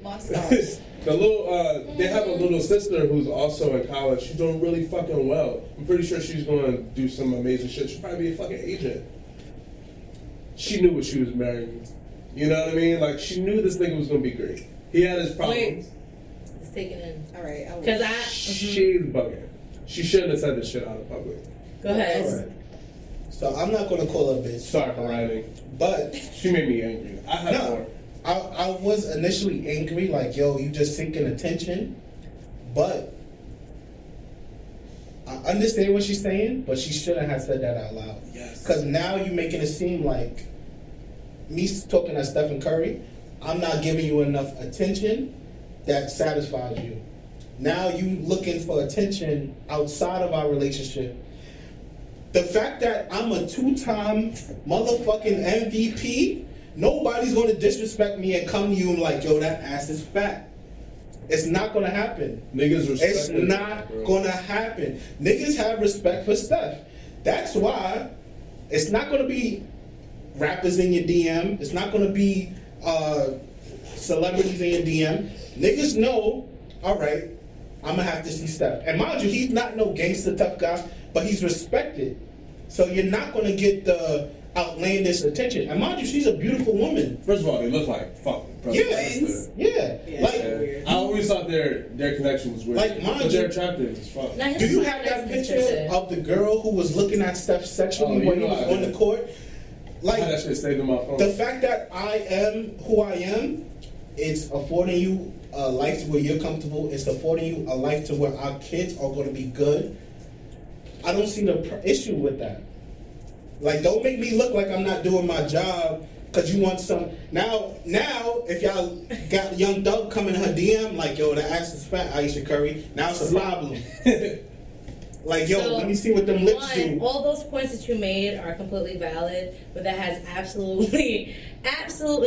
Monsters. The little, they have a little sister who's also in college. She's doing really fucking well. I'm pretty sure she's going to do some amazing shit. She'll probably be a fucking agent. She knew what she was marrying. You know what I mean? Like, she knew this nigga was going to be great. He had his problems. Let's take it in. All right. Because She's bugging. She shouldn't have said this shit out in public. Go ahead. All right. So I'm not gonna call her a bitch. Sorry for writing. But She made me angry. I had more. I was initially angry, like, yo, you just seeking attention. But I understand what she's saying, but she shouldn't have said that out loud. Yes. Because now you're making it seem like me talking to Stephen Curry, I'm not giving you enough attention that satisfies you. Now you looking for attention outside of our relationship. The fact that I'm a 2-time motherfucking MVP, nobody's gonna disrespect me and come to you and like, yo, that ass is fat. It's not gonna happen. Niggas respect It's it, not bro. gonna happen. Niggas have respect for Steph. That's why it's not gonna be rappers in your DM. It's not gonna be celebrities in your DM. Niggas know, all right, I'm gonna have to see Steph. And mind you, he's not no gangster tough guy, but he's respected. So you're not gonna get the outlandish attention. And mind you, she's a beautiful woman. First of all, they look like fucking brother and sister. Yeah. Yeah. Like, Yeah. I always thought their connection was weird. Like, mind but they're you- attractive as fuck. Now, do you have that picture of the girl who was looking at Steph sexually Oh, when he you know was I on did. the court? I had that Like, shit saved in my phone. the fact that I am who I am, it's affording you a life to where you're comfortable. It's affording you a life to where our kids are going to be good. I don't see the issue with that. Like, don't make me look like I'm not doing my job because you want some. Now, if y'all got Young Doug coming in her DM, like, yo, that ass is fat, Ayesha Curry, now it's a problem. Like, yo, So, let me see what them lips one, do. all those points that you made are completely valid, but that has absolutely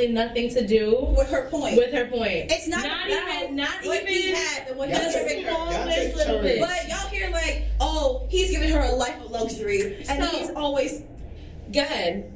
nothing to do With her point. with her point. It's not what he had and what Y'all he's take- giving her. y'all Smallest take little turns. bit. But y'all hear like, oh, he's giving her a life of luxury, and So- he's always Go ahead.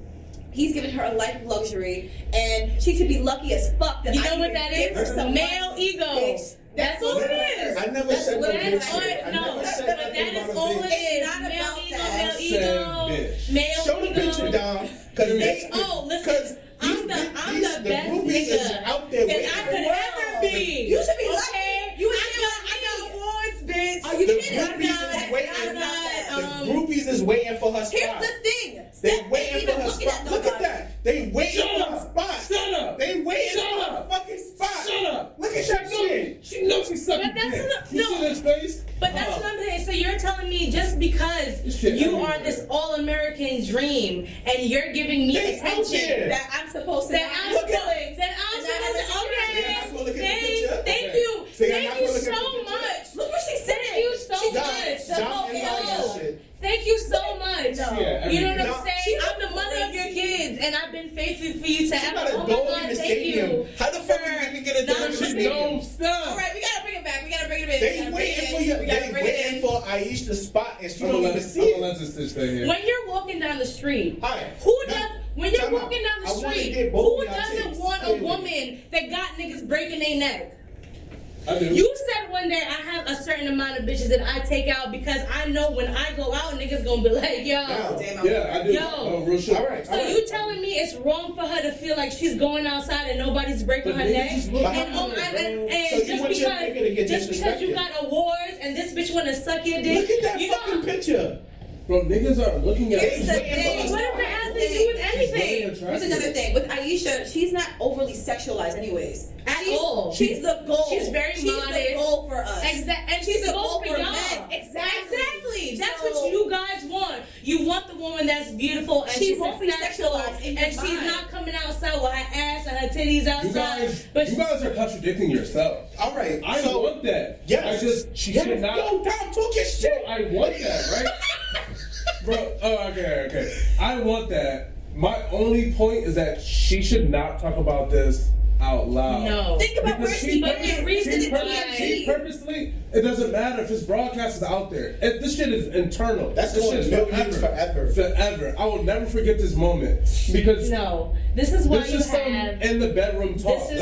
he's giving her a life of luxury, and she could be lucky as fuck. That You I know what can that give her is? some Male money. ego. Bitch, That's all it is. I never That's said no what bitch I- shit. I No, never but said that nothing is about a all bitch. it It's is. not Male about ego, that. male Said ego, bitch. male Show the ego. picture down. Cause Oh, listen, I'm the best groupies is nigga out there that waiting. I could ever be. You should be okay? lucky. You should be I got awards, bitch. Are you The kidding? groupies is waiting. I'm not, The groupies is waiting for her Here's spot. the thing. They Steph waiting ain't for even her looking spot. at Look at nobody. that. They waiting Shut for up. her spot. Shut up. They waiting Shut for up. her fucking spot. Shut up. Look at that shit. She knows she's sucking But that's dick. not- You no. see this face? But that's what I'm saying. So you're telling me just because Shit, you everywhere. are this all-American dream and you're giving me They out attention there. That I'm supposed to that not I'm look supposed at. that I'm And that supposed to I'm You're not okay. gonna look at the picture? Thank Okay. you. So you're Thank not you gonna look at so the picture? much. Look what she said. Thank you so She much. said, Stop the inviting whole- that shit. Thank you so much. No. Yeah, You know what No. I'm saying? I'm the mother of your kids, and I've been faithful for you to She ever. got a Oh my dog God, in the thank stadium. you. How the fuck you even get a dog in the She stadium? knows stuff. All right, we gotta bring it back. We gotta bring it in. They waiting for you. We gotta They bring it waiting in. for Ayesha's spot, and she I'm don't gonna even see it. let this stitch stay here. When you're walking down the street, All right. who Now, does? When you're time out. walking down the I wanna street, get both who of y'all doesn't takes, want a clearly. woman that got niggas breaking their neck? I do. You said one day I have a certain amount of bitches that I take out because I know when I go out, niggas gonna be like, yo. Now, Damn, Yeah, I do. Yo. Oh, real shit. All right. So you telling me it's wrong for her to feel like she's going outside and nobody's breaking But her niggas neck? just look And, at her, and So you just want your nigga to get because you disrespected. got awards and this bitch wanna suck your dick. Look at that you fucking picture. Bro, niggas are looking at Here's the me. thing. What does it have to do with anything? Here's another thing. With Ayesha, she's not overly sexualized anyways. At all. She's the goal. She's very She's modest. the goal for us. And She's the goal for y'all. men. Exactly. That's what you guys want. You want the woman that's beautiful and she's won't be sexual sexualized in your and she's mind. not coming outside with her ass and her titties outside. You guys are contradicting yourself. All right. I want that. Yes. She should not. Yo, Tom, talk your shit. I want that, right? Bro, okay. I want that. My only point is that she should not talk about this out loud. No. Think about where she purposely, it doesn't matter if his broadcast is out there. This shit is internal. That's this going shit millions forever. Forever. I will never forget this moment. Because this is why you some have in the bedroom talk. This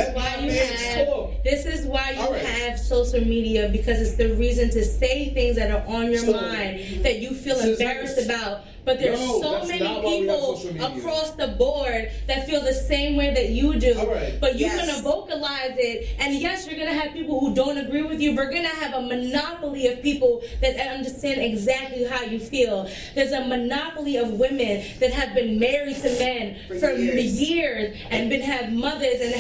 is why you have social media, because it's the reason to say things that are on your mind that you feel embarrassed about. But there's so many people across the board that feel the same way that you do. But you're going to vocalize it. And yes, you're going to have people who don't agree with you. We're going to have a monopoly of people that understand exactly how you feel. There's a monopoly of women that have been married to men for years and have mothers and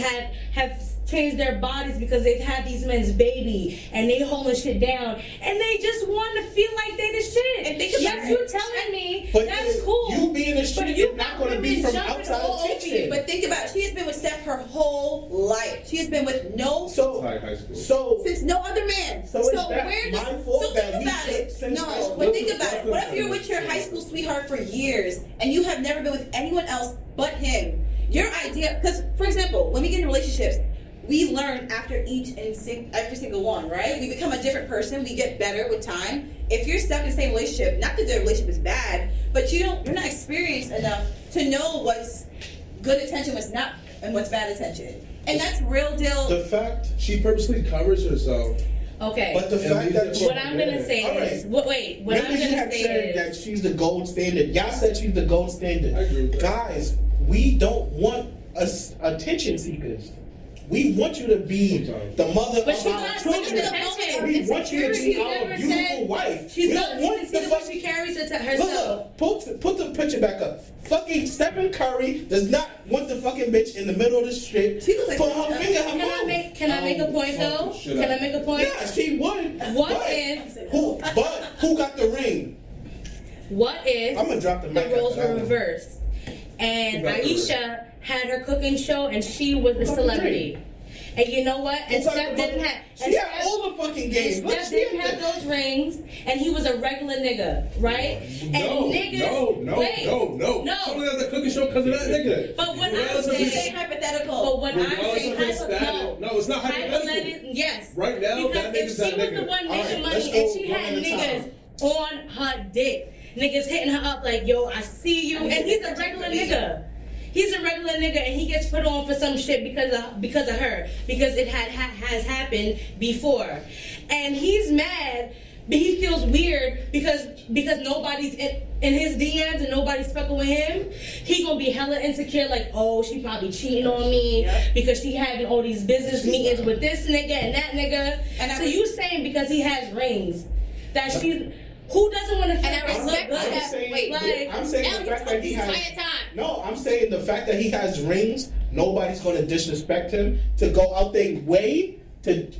have changed their bodies because they've had these men's baby and they holding shit down and they just want to feel like they the shit. And think about you telling me that's cool. You being the shit is not going to be from outside attention. But think about it. She has been with Steph her whole life. She has been with since no other man. So where does think about it? No, but think about it. What if you're with your high school sweetheart for years and you have never been with anyone else but him? Your idea, because for example, when we get in relationships, we learn after every single one, right? We become a different person. We get better with time. If you're stuck in the same relationship, not that the relationship is bad, but you're not experienced enough to know what's good attention, what's not, and what's bad attention. And that's real deal. The fact she purposely covers herself. Okay. But the fact that what I'm gonna say is, what I'm gonna say is that she's the gold standard. Y'all said she's the gold standard. I agree with that. Guys, we don't want attention seekers. We want you to be the mother of our children. We want you to be our beautiful wife. She's not want the way she carries it to herself. Look, put the picture back up. Fucking Stephen Curry does not want the fucking bitch in the middle of the strip. She looks like put her finger in her mouth. Can I make a point though? Can I make a point? Yeah, she would. What who got the ring? What if I'm gonna drop the mic. The roles were reversed and Ayesha had her cooking show and she was the celebrity. And you know what? And Steph didn't have. She had all the fucking games. Steph didn't have those rings, and he was a regular nigga, right? No. No. Someone has a cooking show because of that nigga. But what I'm saying, hypothetical. But what I'm saying, no, it's not hypothetical. Yes. Right now, because that nigga's if she was the one making money and she had niggas on her dick, niggas hitting her up like, yo, I see you, and he's a regular nigga. He's a regular nigga and he gets put on for some shit because of her. Because it has happened before. And he's mad, but he feels weird because nobody's in his DMs and nobody's fucking with him. He gonna be hella insecure, like, oh, she probably cheating on me because she having all these business meetings with this nigga and that nigga. And so you saying because he has rings that she's... Who doesn't want to feel and I respect that? I'm saying the fact that he has. No, I'm saying the fact that he has rings. Nobody's going to disrespect him to go out their way to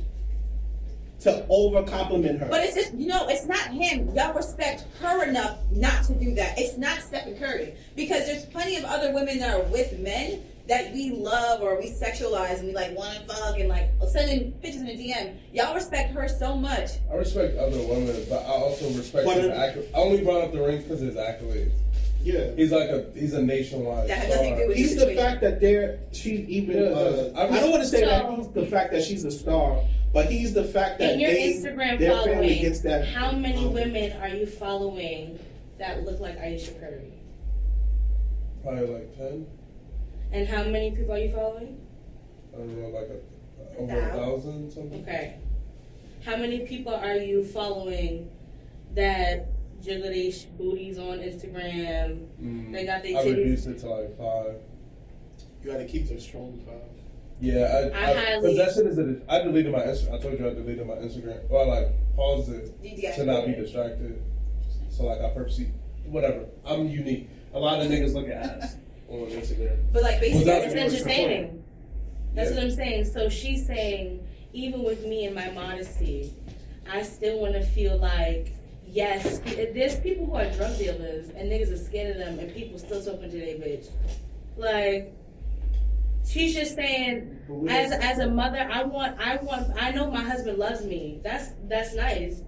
over compliment her. But it's just it's not him. Y'all respect her enough not to do that. It's not Stephen Curry because there's plenty of other women that are with men that we love or we sexualize and we like want to fuck and like sending pictures in a DM. Y'all respect her so much. I respect other women, but I also respect his accolades. I only brought up the rings because of his accolades. Yeah, he's a nationwide. That has nothing to do with he's the fact that she's even. I don't want to say that he's the fact that she's a star, but he's the fact that in your Instagram their following, family gets that. How many women are you following that look like Ayesha Curry? Probably like 10. And how many people are you following? I don't know, like over 1,000 something. Okay. How many people are you following that jiggle their booties on Instagram? They got their titties. I reduced it to like 5. You got to keep them strong 5. Yeah, because that shit is I deleted my Instagram. I told you I deleted my Instagram. Well, I like paused it to not be distracted. So like I purposely, whatever. I'm unique. A lot of niggas look at ass on Instagram. But like basically, it's entertaining. That's what I'm saying. So she's saying, even with me and my modesty, I still want to feel like yes, there's people who are drug dealers and niggas are scared of them and people still talking to their bitch. Like, she's just saying, as a mother, I know my husband loves me. That's nice.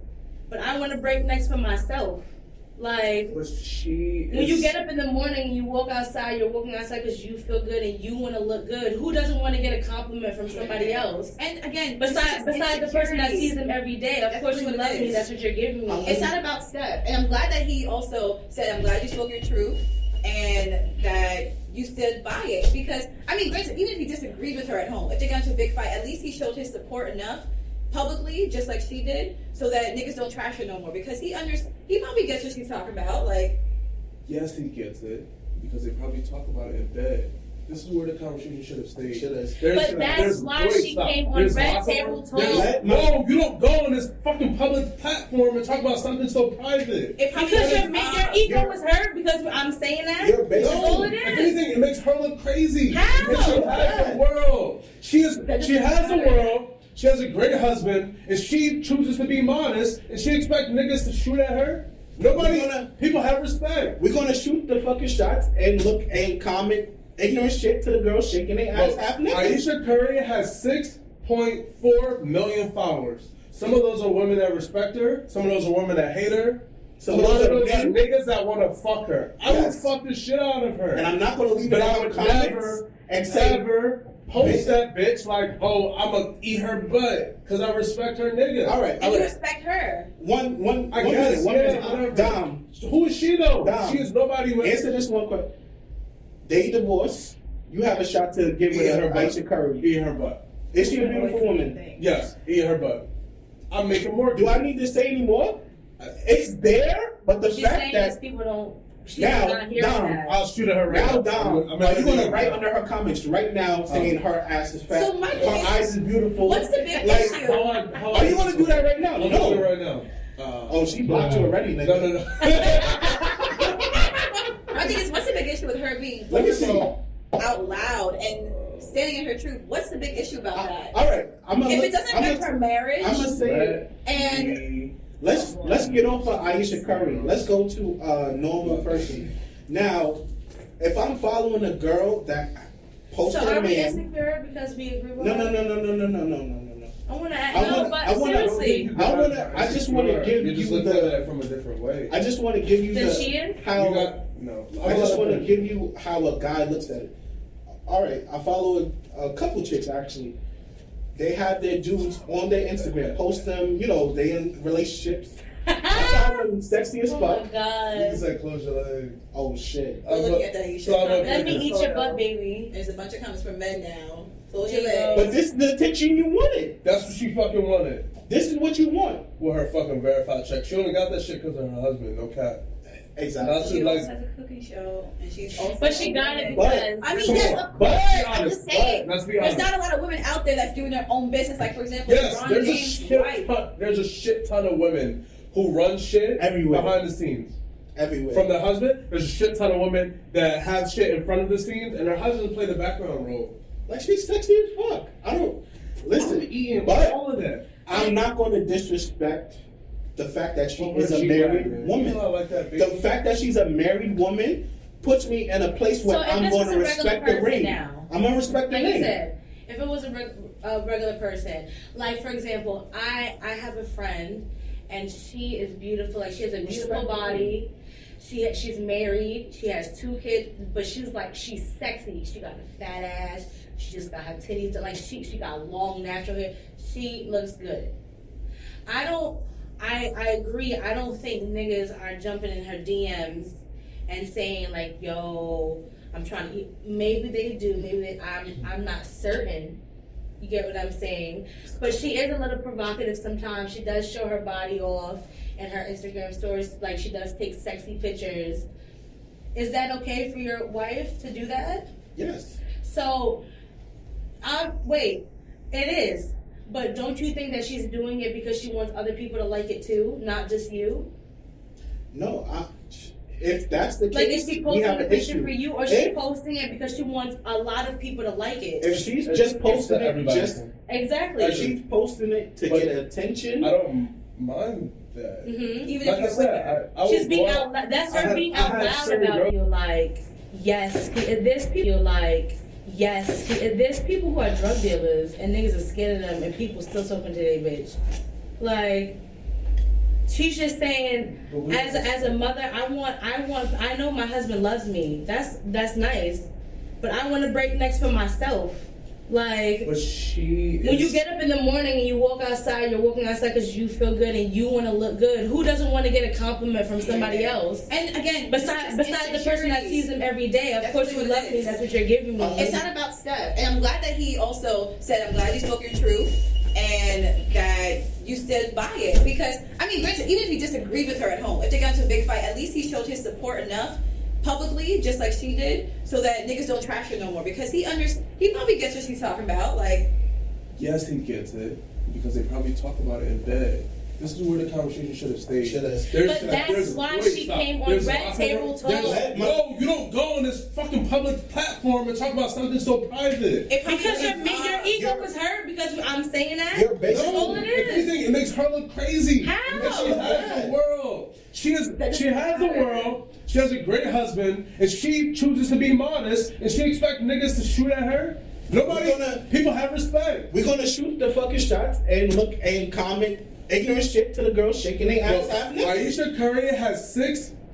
But I want to break necks for myself. Like, when you get up in the morning and you walk outside, you're walking outside because you feel good and you want to look good. Who doesn't want to get a compliment from somebody else? And again, besides the person that sees them every day, of course you love me. That's what you're giving me. It's not about stuff. And I'm glad that he also said, I'm glad you spoke your truth and that you stood by it. Because, I mean, granted, even if he disagreed with her at home, if they got into a big fight, at least he showed his support enough publicly, just like she did, so that niggas don't trash her no more. Because he probably gets what she's talking about. Like, yes, he gets it because they probably talk about it in bed. This is where the conversation should have stayed. But that's why she came on Red Table Talk. No, you don't go on this fucking public platform and talk about something so private. Because your ego was hurt because I'm saying that? That's all it is. If anything, it makes her look crazy. How? Because she has the world. She has the world. She has a great husband, and she chooses to be modest, and she expects niggas to shoot at her. People have respect. We're gonna shoot the fucking shots and look and comment ignorant shit to the girls shaking their ass half naked. Ayesha Curry has 6.4 million followers. Some of those are women that respect her. Some of those are women that hate her. Some of those are niggas that want to fuck her. I would fuck the shit out of her. And I'm not gonna leave it out in comments and say post that bitch like, oh, I'm gonna eat her butt because I respect her nigga. All right, and you respect her. One minute. Dom, who is she though? Dom, she is nobody. Answer this one question. They divorced. You have a shot to give her Ayesha Curry. Eat her butt. Is she a beautiful woman? Yes, eat her butt. I'm making more. Do I need to say any more? It's there, but the fact that people don't. I'll shoot at her right now. Dom, are you gonna write under her comments right now saying her ass is fat, so her eyes is beautiful? What's the big issue? Are you gonna do that right now? I'm gonna do it right now. She blocked you already, nigga. No. My thing is, what's the big issue with her being out loud and standing in her truth? What's the big issue about that? All right, if it doesn't affect her marriage, I'm gonna say it. And let's get off of Ayesha Curry. Let's go to a normal person. Now, if I'm following a girl that posted so a man, are we insecure because we agree with her? No. I want to ask. Seriously. I just want to give you that from a different way. I just want to give you No. I just want to give you how a guy looks at it. All right, I follow a couple chicks actually. They have their dudes on their Instagram, post them. You know, they in relationships. I found them sexy as fuck. Oh my god! You said close your legs. Oh shit! We're looking at that. Let me eat your butt, baby. There's a bunch of comments from men now. Close your legs. But this is the attention you wanted. That's what she fucking wanted. This is what you want. With her fucking verified check. She only got that shit because of her husband. No cap. Exactly. She also has a cooking show, and she's also. But she got it because. I mean, yes, of course. I'm just saying. There's not a lot of women out there that's doing their own business. Like, for example, there's a shit ton of women who run shit everywhere behind the scenes. Everywhere. From the husband, there's a shit ton of women that have shit in front of the scenes, and their husbands play the background role. Like, she's sexy as fuck. I don't listen. But all of that. I'm not going to disrespect the fact that she is a married woman. The fact that she's a married woman puts me in a place where I'm going to respect the ring. I'm going to respect the ring. Like you said, if it was a regular person, like for example, I have a friend, and she is beautiful. Like she has a beautiful body. She's married. She has 2 kids, but she's sexy. She got a fat ass. She just got her titties. Like she got long natural hair. She looks good. I agree. I don't think niggas are jumping in her DMs and saying like, "Yo, I'm trying to eat." Maybe they do. Maybe I'm not certain. You get what I'm saying? But she is a little provocative sometimes. She does show her body off in her Instagram stories. Like she does take sexy pictures. Is that okay for your wife to do that? Yes. So, wait. It is. But don't you think that she's doing it because she wants other people to like it too, not just you? No, if that's the case, like is she posting a picture for you, or is she posting it because she wants a lot of people to like it? If she's just posting it, exactly. If she's posting it to get attention, I don't mind that. Mm-hmm. Even Like if I you're with her. said, I She's was being born- out loud. That's I her had- being I out had loud certain about girls- you. Like, yes, there's people like, yes, there's people who are drug dealers and niggas are scared of them and people still talking to their bitch. Like, she's just saying, as a mother, I know my husband loves me. That's nice, but I want to break necks for myself. Like, But she when you get up in the morning and you walk outside, you're walking outside because you feel good and you want to look good. Who doesn't want to get a compliment from somebody else? And again, Besides the person that sees him every day, of That's course you what it love me. is. That's what you're giving me. It's not about stuff. And I'm glad that he also said, I'm glad you spoke your truth and that you stood by it. Because, I mean, granted, even if he disagreed with her at home, if they got into a big fight, at least he showed his support enough publicly, just like she did, so that niggas don't trash her no more. Because he probably gets what she's talking about. Like, Yes, he gets it because they probably talked about it in bed. This is where the conversation should have stayed. Should have. But that's why she came on Red Table Talk. No, you don't go on this fucking public platform and talk about something so private. Because your ego was hurt because I'm saying that. You're basically- That's all it If is. anything, it makes her look crazy. How? Because she has the world. She has the world. She has a great husband, and she chooses to be modest, and she expects niggas to shoot at her. People have respect. We're gonna shoot the fucking shots and look and comment ignorant shit to the girls shaking their ass half naked. Ayesha Curry has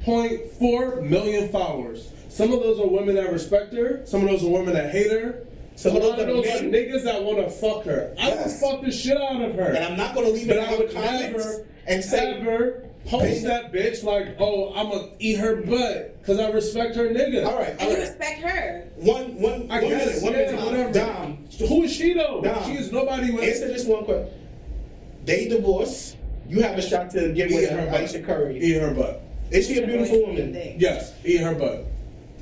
6.4 million followers. Some of those are women that respect her. Some of those are women that hate her. Some of those are niggas that want to fuck her. I would fuck the shit out of her. And I'm not gonna leave it But I in would the comments never and say ever post that bitch like, oh, I'm gonna eat her butt because I respect her nigga. All right, and you respect her. One minute, whatever. Dom. Who is she though? Dom. She is nobody with. Answer this one question. They divorce. You have a shot to get with her, Ayesha Curry. Eat her butt. Is she a beautiful woman? Yes, eat her butt.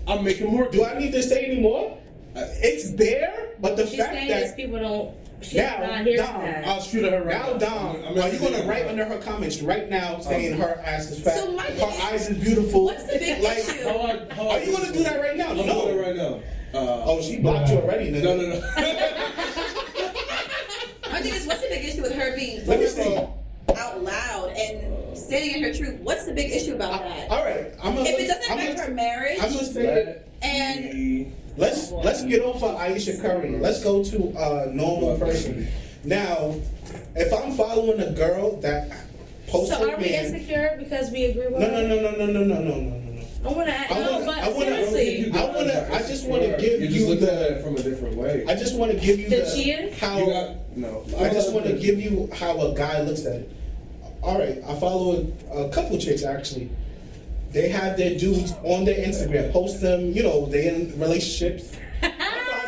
I'm making more. Do I need to say any more? It's there, but the She's fact saying that these people don't. She's now, not hearing Dom, that. I'll shoot at her right now, Dom, are you gonna write under her comments right now saying her ass is fat, So my thing her is, eyes is beautiful? what's the big like, issue? Are you gonna do that right now? I'm No. doing it right now. Oh, she blocked you already. Nigga. No. My thing is, what's the big issue with her being Let me see. vulnerable out loud and standing in her truth? What's the big issue about that? All right, If it doesn't affect her marriage, I'm gonna say and let's get off of Ayesha Curry. Let's go to a normal person. Now, if I'm following a girl that posts So her are we man, insecure because we agree with her? no. I want to. Seriously. I just want to give You're you just looking at the. it from a different way. I just want to give you That the. she is? How You got no. I just want to give you how a guy looks at it. All right, I follow a couple chicks actually. They have their dudes on their Instagram, post them. You know, they in relationships. I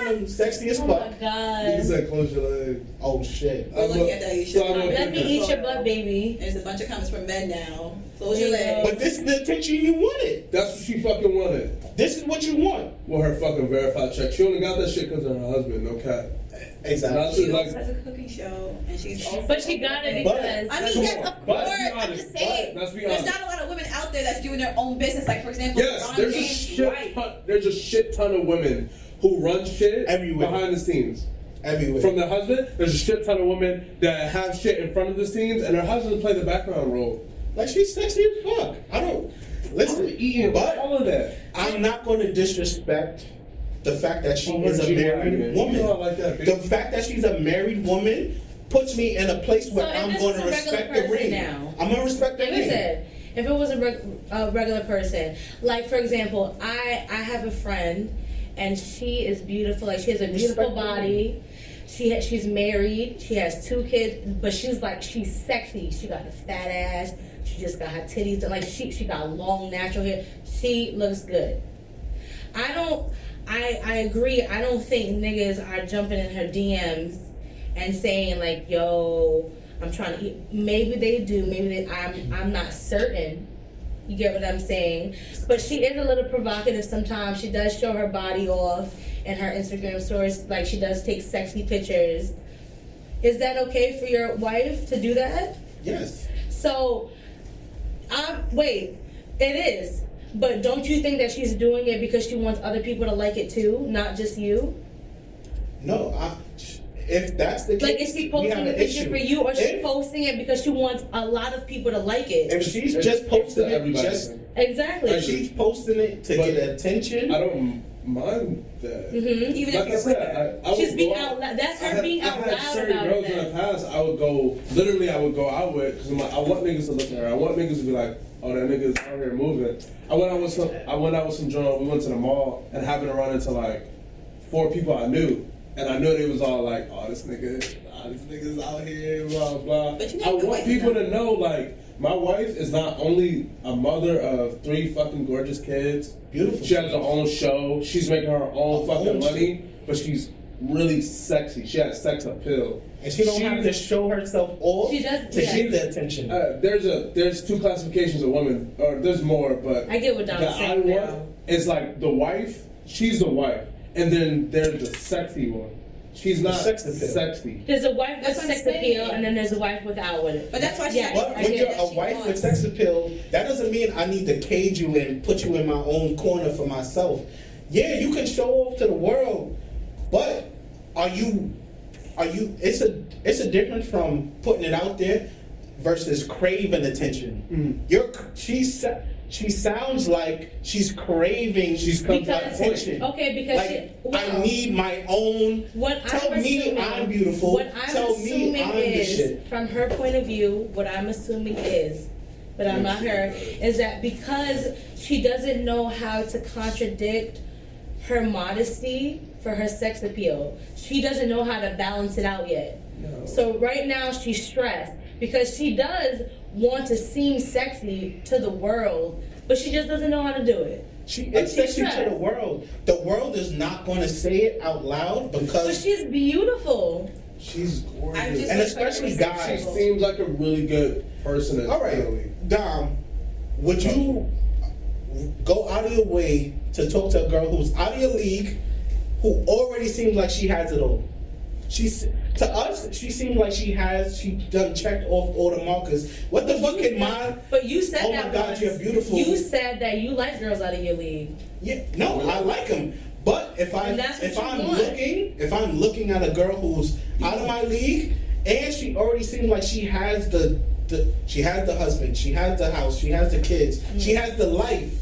find them sexy as Oh fuck. my You god. said close your legs. Oh shit. we're looking at the Ayesha. So I'm comment. Let me eat your butt, baby. There's a bunch of comments from men now. Close your legs. But this is the attention you wanted. That's what she fucking wanted. This is what you want. With her fucking verified check. She only got that shit because of her husband. No cap. Exactly. She also has a cooking show, and she's also. But she got it But- because. I mean, Come yes, on. of But let's course. be I'm honest. just saying. But let's be There's honest. not a lot of women out there that's doing their own business. Like, for example, Yes, Ron there's James' wife. there's a shit ton of women who run shit Everywhere. behind the scenes. Everywhere. From the husband, there's a shit ton of women that have shit in front of the scenes, and her husband play the background role. Like she's sexy as fuck. I don't listen. I'm eating but all of that. I'm not going to disrespect the fact that she is a She married lying, woman. You know I like that, bitch. The fact that she's a married woman puts me in a place where So if I'm this going was to a regular respect the person ring. now- I'm going to respect the Like I ring. said, if it was a regular person, like for example, I have a friend, and she is beautiful. Like she has a beautiful Respect her. body. She's married. She has 2 kids, but she's sexy. She got a fat ass. She just got her titties. Like she got long natural hair. She looks good. I agree. I don't think niggas are jumping in her DMs and saying like, yo, I'm trying to eat. Maybe they do. I'm not certain. You get what I'm saying? But she is a little provocative sometimes. She does show her body off in her Instagram stories. Like she does take sexy pictures. Is that okay for your wife to do that? Yes. So, wait, it is. But don't you think that she's doing it because she wants other people to like it too, not just you? No, if that's the case, Like, is she posting the picture for you, or she posting it because she wants a lot of people to like it? If she's just posting it, exactly. If she's posting it to get attention, I don't mind that. Mm-hmm. Even like if I said, I she's would being go out loud. That's her being out loud I had certain about girls it. in the past. I would go out with because I want niggas to look at her. I want niggas to be like, oh, that nigga's out here moving. I went out with some joint. We went to the mall and happened to run into like 4 people I knew, and I knew they was all like, oh, this nigga's out here, blah blah. I want people to know, like, my wife is not only a mother of 3 fucking gorgeous kids. Beautiful. She has her own show. She's making her own fucking money, but she's really sexy. She has sex appeal. And she don't have to show herself off to get the attention. There's 2 classifications of women, or there's more, but I get what Dom's saying now. It's like the wife. She's the wife, and then there's the sexy one. She's not sexy. There's a wife with sex appeal, and then there's a wife without it. But that's why But when you're a wife with sex appeal, that doesn't mean I need to cage you and put you in my own corner for myself. Yeah, you can show off to the world, but are you? It's a difference from putting it out there versus craving attention. She sounds like she's craving. She's come to attention. Okay, because I need my own. Tell me I'm beautiful. What I'm Tell me I'm the shit. From her point of view, what I'm assuming is, but I'm not her, is that because she doesn't know how to contradict her modesty for her sex appeal, she doesn't know how to balance it out yet. No. So right now she's stressed because she does want to seem sexy to the world, but she just doesn't know how to do it. It's sexy to the world. The world is not going to say it out loud because. But she's beautiful. She's gorgeous, and especially guys. She seems like a really good person. All right, Dom, would you go out of your way to talk to a girl who's out of your league, who already seems like she has it all? To us, she seems like she done checked off all the markers. What the fuck in my? But you said oh my God, you're beautiful. You said that you like girls out of your league. Yeah, no, I like them. But if I'm looking at a girl who's out of my league, and she already seems like she has she has the husband, she has the house, she has the kids, she has the life.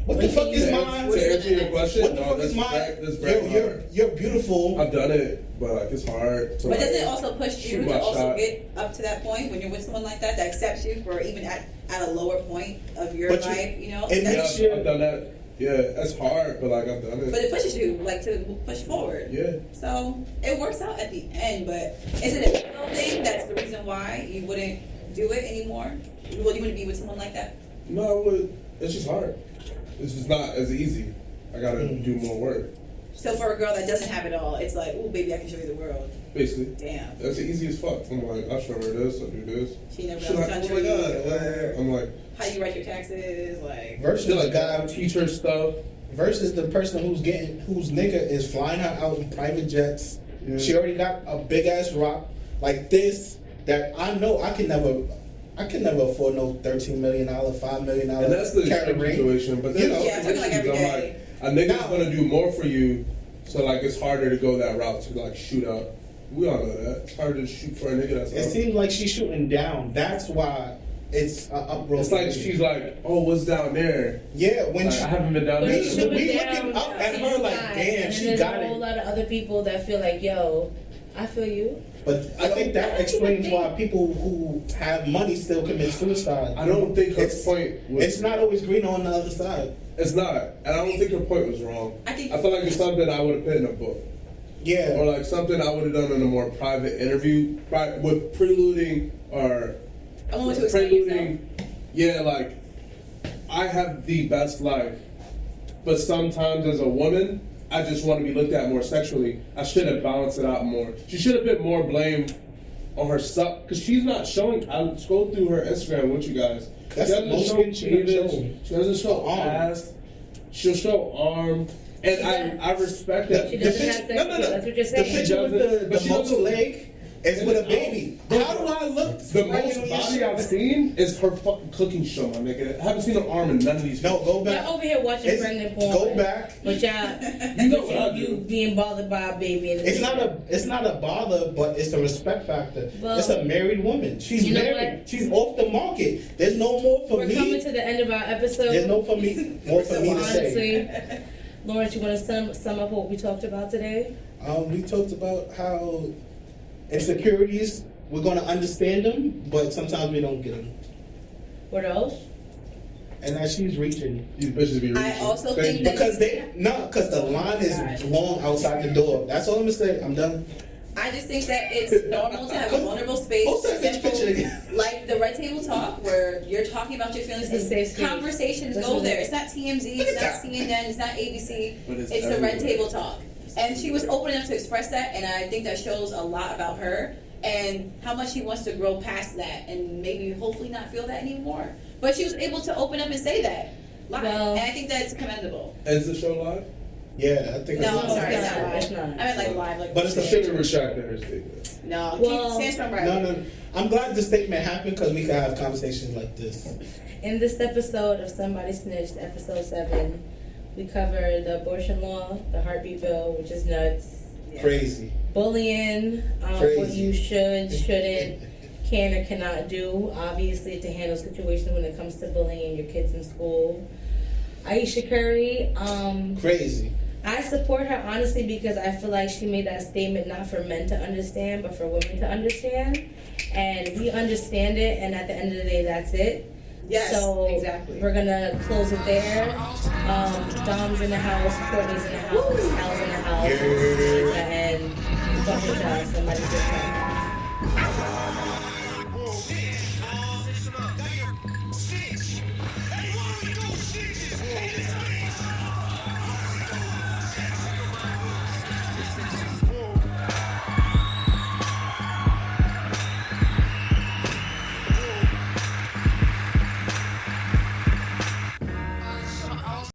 What the fuck is mine? To answer your question, what the fuck is mine? You're beautiful. I've done it, but like it's hard. But does it also push you to also get up to that point when you're with someone like that accepts you for even at a lower point of your life? You know, I've done that. Yeah, it's hard, but like I've done it. But it pushes you like to push forward. Yeah. So it works out at the end, but is it a real thing that's the reason why you wouldn't do it anymore? Well, you wouldn't be with someone like that? No, I would. It's just hard. It's just not as easy. I gotta do more work. So for a girl that doesn't have it all, it's like, oh baby, I can show you the world. Basically. Damn. That's the easiest fuck. I'm like, I'll show her this, I'll do this. She never got the country. Oh my God. I'm like, how you write your taxes, like. Versus the guy teach her stuff. Versus the person whose nigga is flying her out in private jets. Yeah. She already got a big ass rock like this that I know I can never afford no $13 million, $5 million. And that's the situation. But then, I'm talking like every day. Like, a nigga's gonna do more for you, so like it's harder to go that route to like shoot up. We all know that. It's harder to shoot for a nigga that's up. It seems like she's shooting down. That's why it's uproar. It's like she's like, oh, what's down there? Yeah, when like, I haven't been down there. We looking up at her like, damn, she got it. There's a whole lot of other people that feel like, yo, I feel you. But I think that explains why people who have money still commit suicide. I don't think her point was... It's not always green on the other side. It's not. And I don't think her point was wrong. I feel like it's something I would have put in a book. Yeah. Or like something I would have done in a more private interview with preluding or... I want to explain yourself. Yeah, like, I have the best life. But sometimes as a woman... I just want to be looked at more sexually. I should have balanced it out more. She should have put more blame on herself because she's not showing. I scrolled through her Instagram with you guys. That's she doesn't show cleavage. She doesn't show ass. She'll show arm, and I respect that. She doesn't have sex. No. That's what you're saying. The picture with the muscle leg is with a baby. How do I look The most body I've seen is her fucking cooking show, my nigga. I haven't seen an arm in none of these. No, go back. Y'all over here watching pregnant porn. Go back. But y'all, You know what I you do. being bothered by a baby. In the It's baby. not a bother, but it's a respect factor. Well, it's a married woman. She's you know married. what? She's off the market. There's no more for We're me. coming to the end of our episode. There's no for me more for me to say. Honestly, Lawrence, you want to sum up what we talked about today? We talked about how insecurities, we're going to understand them, but sometimes we don't get them. What else? And as she's reaching, These bitches be reaching. I also Thank think you. that because the line is long outside the door. That's all I'm gonna say. I'm done. I just think that it's normal to have a vulnerable space. Post that bitch picture again. Like the Red Table Talk, where you're talking about your feelings It's a safe and space. conversations This go is there. it. It's not TMZ, it's not CNN, it's not ABC. But it's It's the Red everywhere. Table Talk. And she was open enough to express that, and I think that shows a lot about her and how much she wants to grow past that and maybe hopefully not feel that anymore. But she was able to open up and say that live. Well- And I think that's commendable. Is the show live? Yeah, I think. No, it's I'm sorry, it's not live. It's not. I meant like live, like. But it's a She retracted her statement. No, Well- keep stand strong, No. I'm glad this statement happened because we can have conversations like this. In this episode of Somebody Snitched, episode 7, we covered the abortion law, the heartbeat bill, which is nuts, Yeah. Crazy. bullying, what Crazy. you should, shouldn't, can or cannot do, obviously, to handle situations when it comes to bullying your kids in school. Ayesha Curry, Crazy. I support her honestly because I feel like she made that statement not for men to understand, but for women to understand. And we understand it, and at the end of the day, that's it. Yes, So exactly. we're gonna close it there. Dom's in the house, Courtney's in the house, Al's in the house, and we're talking to somebody just